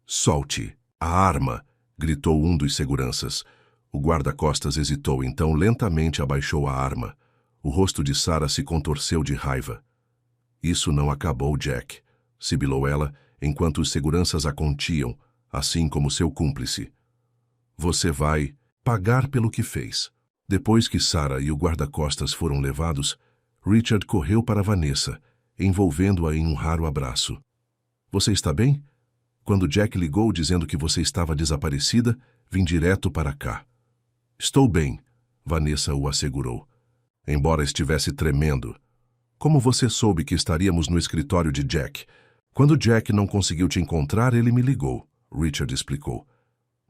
Solte a arma, gritou um dos seguranças. O guarda-costas hesitou, então lentamente abaixou a arma. O rosto de Sarah se contorceu de raiva. Isso não acabou, Jack, sibilou ela, enquanto os seguranças a contiam, assim como seu cúmplice. Você vai pagar pelo que fez. Depois que Sarah e o guarda-costas foram levados, Richard correu para Vanessa, envolvendo-a em um raro abraço. Você está bem? Quando Jack ligou dizendo que você estava desaparecida, vim direto para cá. Estou bem, Vanessa o assegurou. Embora estivesse tremendo. Como você soube que estaríamos no escritório de Jack? Quando Jack não conseguiu te encontrar, ele me ligou, Richard explicou.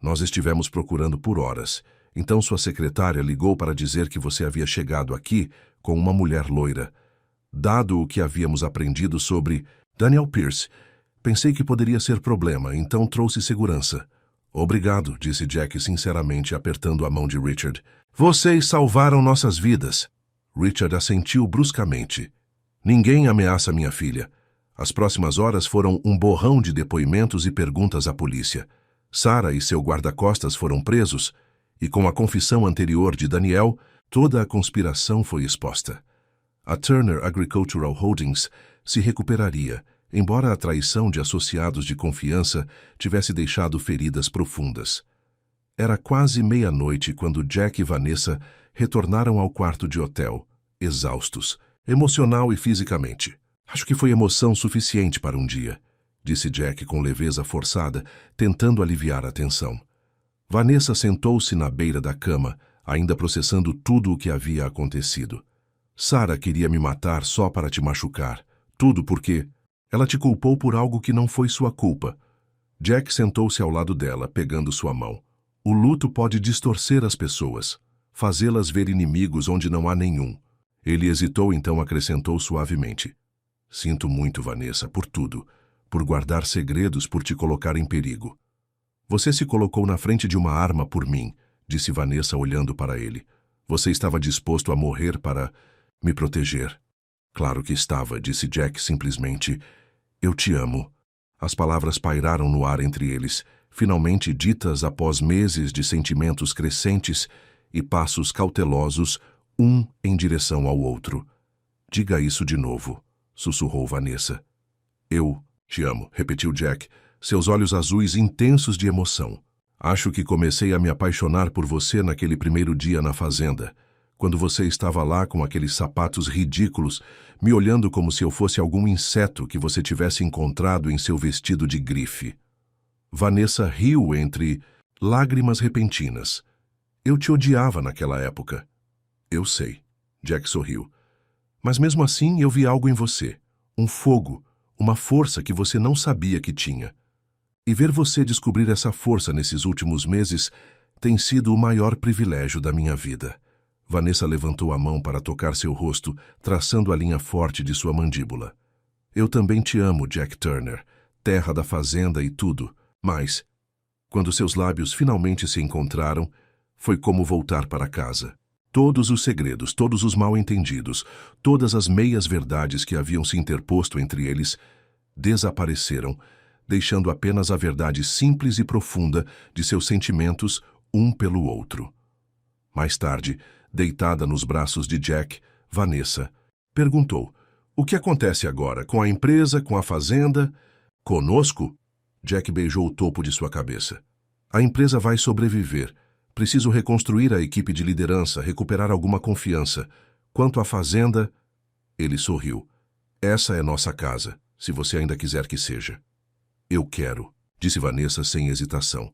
Nós estivemos procurando por horas. Então sua secretária ligou para dizer que você havia chegado aqui com uma mulher loira. Dado o que havíamos aprendido sobre Daniel Pierce, pensei que poderia ser problema, então trouxe segurança. Obrigado, disse Jack sinceramente, apertando a mão de Richard. Vocês salvaram nossas vidas. Richard assentiu bruscamente. Ninguém ameaça minha filha. As próximas horas foram um borrão de depoimentos e perguntas à polícia. Sarah e seu guarda-costas foram presos, e com a confissão anterior de Daniel, toda a conspiração foi exposta. A Turner Agricultural Holdings se recuperaria, embora a traição de associados de confiança tivesse deixado feridas profundas. Era quase meia-noite quando Jack e Vanessa retornaram ao quarto de hotel, exaustos, emocional e fisicamente. Acho que foi emoção suficiente para um dia, disse Jack com leveza forçada, tentando aliviar a tensão. Vanessa sentou-se na beira da cama, ainda processando tudo o que havia acontecido. Sarah queria me matar só para te machucar. Tudo porque ela te culpou por algo que não foi sua culpa. Jack sentou-se ao lado dela, pegando sua mão. O luto pode distorcer as pessoas, fazê-las ver inimigos onde não há nenhum. Ele hesitou, então acrescentou suavemente. Sinto muito, Vanessa, por tudo, por guardar segredos, por te colocar em perigo. Você se colocou na frente de uma arma por mim, disse Vanessa olhando para ele. Você estava disposto a morrer para me proteger. Claro que estava, disse Jack simplesmente. Eu te amo. As palavras pairaram no ar entre eles, finalmente ditas após meses de sentimentos crescentes e passos cautelosos, um em direção ao outro. Diga isso de novo, sussurrou Vanessa. Eu te amo, repetiu Jack, seus olhos azuis intensos de emoção. Acho que comecei a me apaixonar por você naquele primeiro dia na fazenda, quando você estava lá com aqueles sapatos ridículos, me olhando como se eu fosse algum inseto que você tivesse encontrado em seu vestido de grife. Vanessa riu entre lágrimas repentinas. Eu te odiava naquela época. Eu sei, Jack sorriu. Mas mesmo assim eu vi algo em você, um fogo, uma força que você não sabia que tinha. E ver você descobrir essa força nesses últimos meses tem sido o maior privilégio da minha vida. Vanessa levantou a mão para tocar seu rosto, traçando a linha forte de sua mandíbula. Eu também te amo, Jack Turner, terra da fazenda e tudo, mas, quando seus lábios finalmente se encontraram, foi como voltar para casa. Todos os segredos, todos os mal-entendidos, todas as meias-verdades que haviam se interposto entre eles, desapareceram, deixando apenas a verdade simples e profunda de seus sentimentos um pelo outro. Mais tarde, deitada nos braços de Jack, Vanessa perguntou: "O que acontece agora? Com a empresa, com a fazenda? Conosco?" Jack beijou o topo de sua cabeça. "A empresa vai sobreviver. Preciso reconstruir a equipe de liderança, recuperar alguma confiança. Quanto à fazenda..." Ele sorriu. "Essa é nossa casa, se você ainda quiser que seja." "Eu quero", disse Vanessa sem hesitação.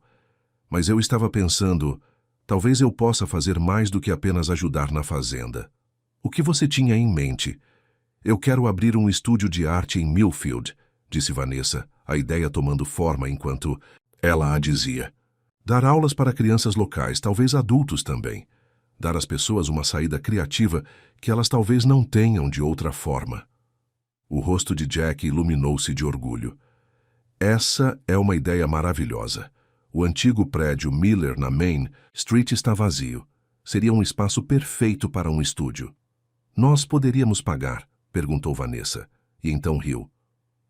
"Mas eu estava pensando, talvez eu possa fazer mais do que apenas ajudar na fazenda." "O que você tinha em mente?" "Eu quero abrir um estúdio de arte em Millfield", disse Vanessa, a ideia tomando forma enquanto ela a dizia. "Dar aulas para crianças locais, talvez adultos também. Dar às pessoas uma saída criativa que elas talvez não tenham de outra forma." O rosto de Jack iluminou-se de orgulho. "Essa é uma ideia maravilhosa. O antigo prédio Miller na Main Street está vazio. Seria um espaço perfeito para um estúdio." "Nós poderíamos pagar?" perguntou Vanessa, e então riu.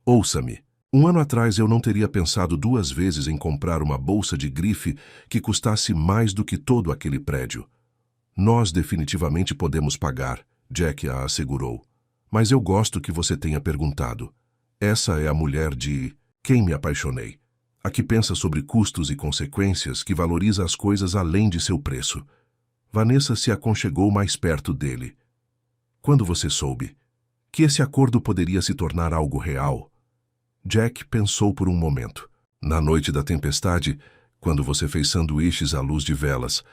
"Ouça-me. 1 ano atrás eu não teria pensado 2 vezes em comprar uma bolsa de grife que custasse mais do que todo aquele prédio." "Nós definitivamente podemos pagar", Jack a assegurou. "Mas eu gosto que você tenha perguntado. Essa é a mulher de quem me apaixonei. A que pensa sobre custos e consequências, que valoriza as coisas além de seu preço." Vanessa se aconchegou mais perto dele. "Quando você soube que esse acordo poderia se tornar algo real?" Jack pensou por um momento. "Na noite da tempestade, quando você fez sanduíches à luz de velas.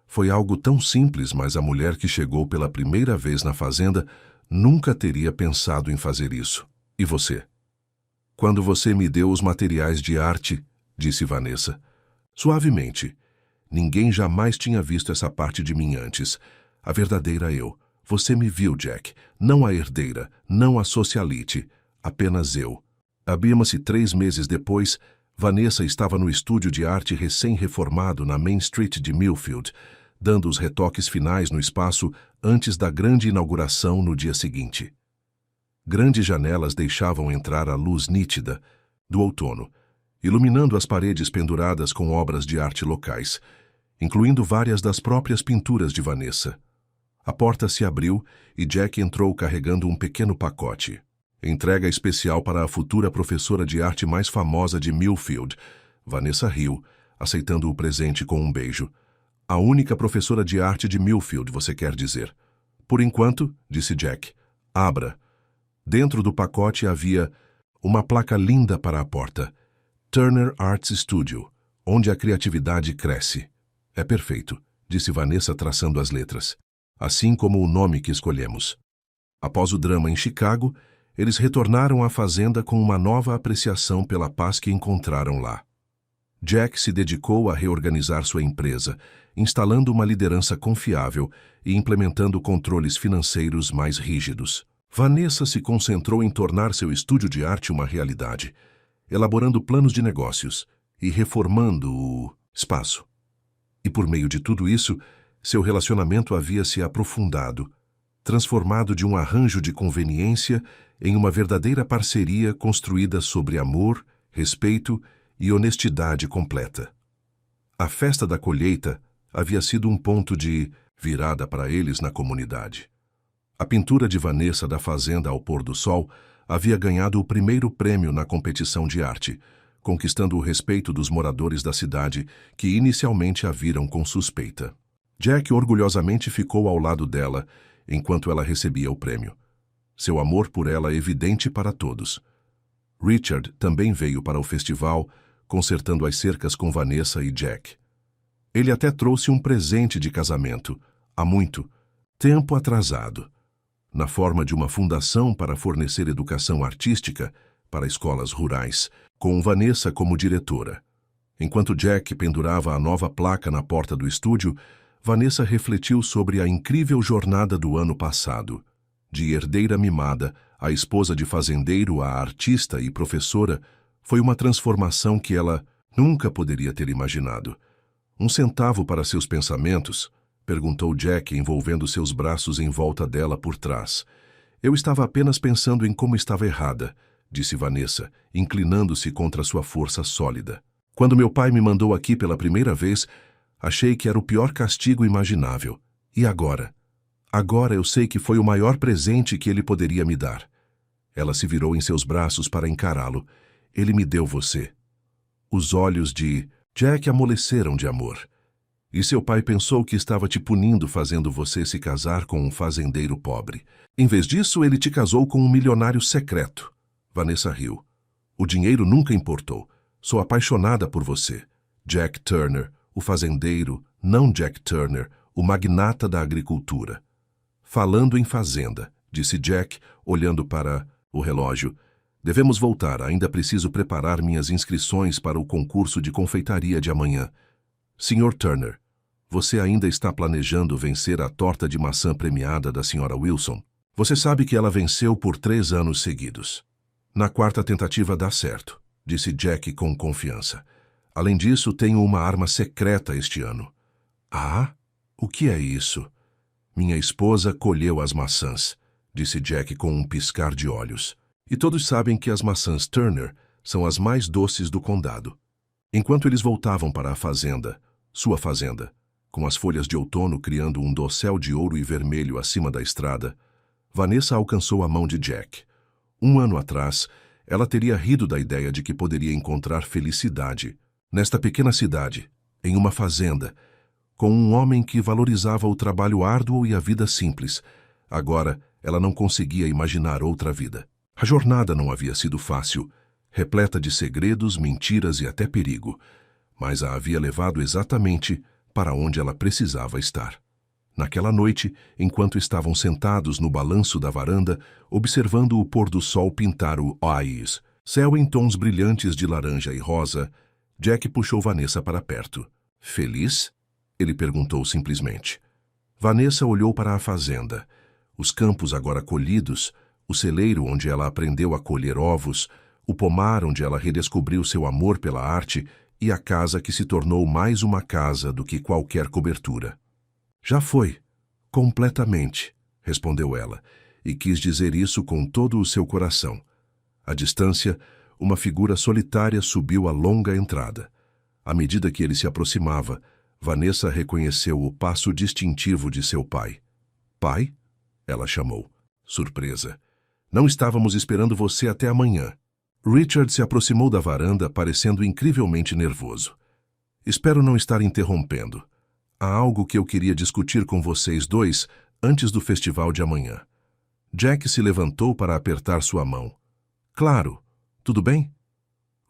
Foi algo tão simples, mas a mulher que chegou pela primeira vez na fazenda nunca teria pensado em fazer isso. E você?" "Quando você me deu os materiais de arte", disse Vanessa. Suavemente. "Ninguém jamais tinha visto essa parte de mim antes. A verdadeira eu. Você me viu, Jack. Não a herdeira, não a socialite. Apenas eu." Abima-se 3 meses depois, Vanessa estava no estúdio de arte recém-reformado na Main Street de Millfield, dando os retoques finais no espaço antes da grande inauguração no dia seguinte. Grandes janelas deixavam entrar a luz nítida do outono, iluminando as paredes penduradas com obras de arte locais, incluindo várias das próprias pinturas de Vanessa. A porta se abriu e Jack entrou carregando um pequeno pacote. "Entrega especial para a futura professora de arte mais famosa de Millfield." Vanessa riu, aceitando o presente com um beijo. "A única professora de arte de Millfield, você quer dizer?" "Por enquanto", disse Jack. "Abra." Dentro do pacote havia uma placa linda para a porta. "Turner Arts Studio, onde a criatividade cresce." "É perfeito", disse Vanessa traçando as letras. "Assim como o nome que escolhemos." Após o drama em Chicago, eles retornaram à fazenda com uma nova apreciação pela paz que encontraram lá. Jack se dedicou a reorganizar sua empresa, instalando uma liderança confiável e implementando controles financeiros mais rígidos. Vanessa se concentrou em tornar seu estúdio de arte uma realidade, elaborando planos de negócios e reformando o espaço. E por meio de tudo isso, seu relacionamento havia se aprofundado, transformado de um arranjo de conveniência em uma verdadeira parceria construída sobre amor, respeito e honestidade completa. A festa da colheita havia sido um ponto de virada para eles na comunidade. A pintura de Vanessa da fazenda ao pôr do sol havia ganhado o primeiro prêmio na competição de arte, conquistando o respeito dos moradores da cidade que inicialmente a viram com suspeita. Jack orgulhosamente ficou ao lado dela enquanto ela recebia o prêmio. Seu amor por ela evidente para todos. Richard também veio para o festival, consertando as cercas com Vanessa e Jack. Ele até trouxe um presente de casamento, há muito tempo atrasado, na forma de uma fundação para fornecer educação artística para escolas rurais, com Vanessa como diretora. Enquanto Jack pendurava a nova placa na porta do estúdio, Vanessa refletiu sobre a incrível jornada do ano passado. De herdeira mimada, a esposa de fazendeiro, a artista e professora, foi uma transformação que ela nunca poderia ter imaginado. 1 centavo para seus pensamentos, Perguntou Jack, envolvendo seus braços em volta dela por trás. Eu estava apenas pensando em como estava errada, disse Vanessa, inclinando-se contra sua força sólida. Quando meu pai me mandou aqui pela primeira vez, achei que era o pior castigo imaginável. E agora? Agora eu sei que foi o maior presente que ele poderia me dar. Ela se virou em seus braços para encará-lo. Ele me deu você. Os olhos de Jack amoleceram de amor. E seu pai pensou que estava te punindo fazendo você se casar com um fazendeiro pobre. Em vez disso, ele te casou com um milionário secreto. Vanessa riu. O dinheiro nunca importou. Sou apaixonada por você. Jack Turner, o fazendeiro, não Jack Turner, o magnata da agricultura. Falando em fazenda, disse Jack, olhando para o relógio. Devemos voltar, ainda preciso preparar minhas inscrições para o concurso de confeitaria de amanhã. Sr. Turner, você ainda está planejando vencer a torta de maçã premiada da Sra. Wilson? Você sabe que ela venceu por 3 anos seguidos. Na 4ª tentativa dá certo, disse Jack com confiança. Além disso, tenho uma arma secreta este ano. Ah? O que é isso? Minha esposa colheu as maçãs, disse Jack com um piscar de olhos. E todos sabem que as maçãs Turner são as mais doces do condado. Enquanto eles voltavam para a fazenda, sua fazenda, com as folhas de outono criando um dossel de ouro e vermelho acima da estrada, Vanessa alcançou a mão de Jack. 1 ano atrás, ela teria rido da ideia de que poderia encontrar felicidade nesta pequena cidade, em uma fazenda, com um homem que valorizava o trabalho árduo e a vida simples. Agora, ela não conseguia imaginar outra vida. A jornada não havia sido fácil, repleta de segredos, mentiras e até perigo, mas a havia levado exatamente para onde ela precisava estar. Naquela noite, enquanto estavam sentados no balanço da varanda, observando o pôr do sol pintar o oásis, céu em tons brilhantes de laranja e rosa, Jack puxou Vanessa para perto. Feliz? Ele perguntou simplesmente. Vanessa olhou para a fazenda. Os campos agora colhidos, o celeiro onde ela aprendeu a colher ovos, o pomar onde ela redescobriu seu amor pela arte e a casa que se tornou mais uma casa do que qualquer cobertura. Já foi, completamente, respondeu ela, e quis dizer isso com todo o seu coração. À distância, uma figura solitária subiu a longa entrada. À medida que ele se aproximava, Vanessa reconheceu o passo distintivo de seu pai. Pai? Ela chamou, surpresa. Não estávamos esperando você até amanhã. Richard se aproximou da varanda, parecendo incrivelmente nervoso. Espero não estar interrompendo. Há algo que eu queria discutir com vocês dois antes do festival de amanhã. Jack se levantou para apertar sua mão. Claro. Tudo bem?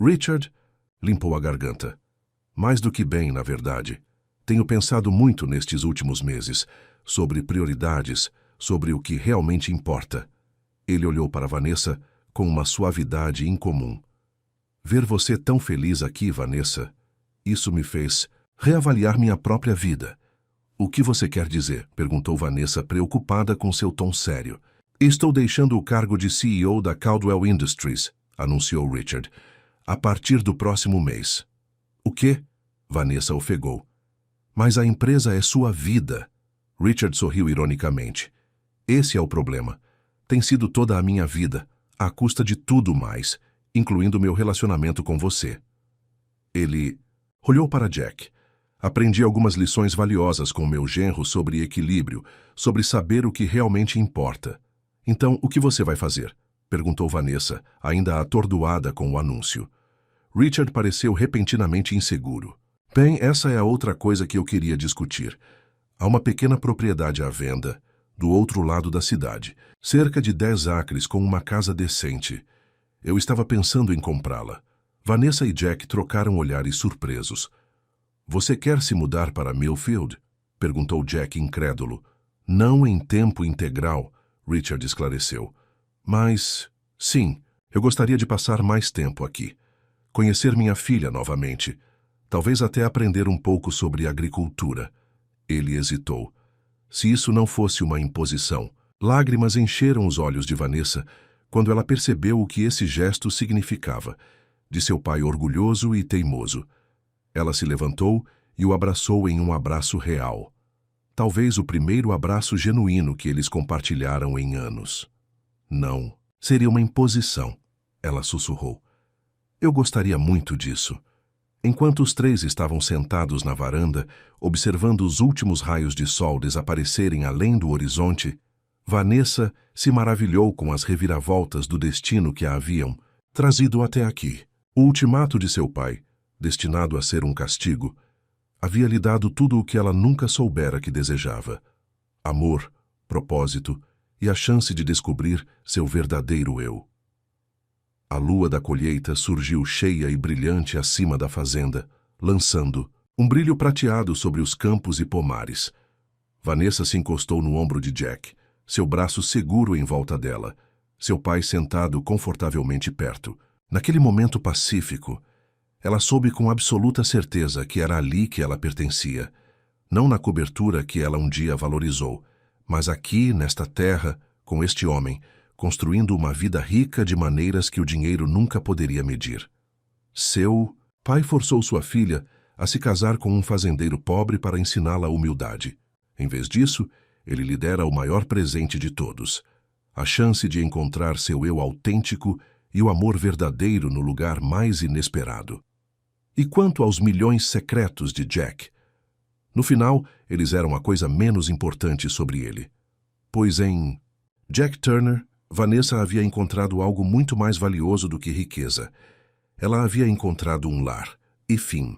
Richard limpou a garganta. Mais do que bem, na verdade. Tenho pensado muito nestes últimos meses, sobre prioridades, sobre o que realmente importa. Ele olhou para Vanessa com uma suavidade incomum. Ver você tão feliz aqui, Vanessa, isso me fez reavaliar minha própria vida. O que você quer dizer? Perguntou Vanessa, preocupada com seu tom sério. Estou deixando o cargo de CEO da Caldwell Industries, anunciou Richard, a partir do próximo mês. O quê? Vanessa ofegou. Mas a empresa é sua vida. Richard sorriu ironicamente. Esse é o problema. Tem sido toda a minha vida, à custa de tudo mais, incluindo meu relacionamento com você. Ele olhou para Jack. Aprendi algumas lições valiosas com meu genro sobre equilíbrio, sobre saber o que realmente importa. Então, o que você vai fazer? Perguntou Vanessa, ainda atordoada com o anúncio. Richard pareceu repentinamente inseguro. Bem, essa é a outra coisa que eu queria discutir. Há uma pequena propriedade à venda, do outro lado da cidade, cerca de 10 acres com uma casa decente. Eu estava pensando em comprá-la. Vanessa e Jack trocaram olhares surpresos. Você quer se mudar para Millfield? Perguntou Jack incrédulo. Não em tempo integral, Richard esclareceu. Mas, sim, eu gostaria de passar mais tempo aqui. Conhecer minha filha novamente. Talvez até aprender um pouco sobre agricultura. Ele hesitou. Se isso não fosse uma imposição, lágrimas encheram os olhos de Vanessa quando ela percebeu o que esse gesto significava, de seu pai orgulhoso e teimoso. Ela se levantou e o abraçou em um abraço real. talvez o primeiro abraço genuíno que eles compartilharam em anos. Não, seria uma imposição, ela sussurrou. Eu gostaria muito disso. Enquanto os três estavam sentados na varanda, observando os últimos raios de sol desaparecerem além do horizonte, Vanessa se maravilhou com as reviravoltas do destino que a haviam trazido até aqui. O ultimato de seu pai, destinado a ser um castigo, havia lhe dado tudo o que ela nunca soubera que desejava: amor, propósito e a chance de descobrir seu verdadeiro eu. A lua da colheita surgiu cheia e brilhante acima da fazenda, lançando um brilho prateado sobre os campos e pomares. Vanessa se encostou no ombro de Jack, seu braço seguro em volta dela, seu pai sentado confortavelmente perto. Naquele momento pacífico, ela soube com absoluta certeza que era ali que ela pertencia, não na cobertura que ela um dia valorizou, mas aqui, nesta terra, com este homem, construindo uma vida rica de maneiras que o dinheiro nunca poderia medir. Seu pai forçou sua filha a se casar com um fazendeiro pobre para ensiná-la a humildade. Em vez disso, ele lhe dera o maior presente de todos: a chance de encontrar seu eu autêntico e o amor verdadeiro no lugar mais inesperado. E quanto aos milhões secretos de Jack? No final, eles eram a coisa menos importante sobre ele. Pois em Jack Turner, Vanessa havia encontrado algo muito mais valioso do que riqueza. Ela havia encontrado um lar, e fim,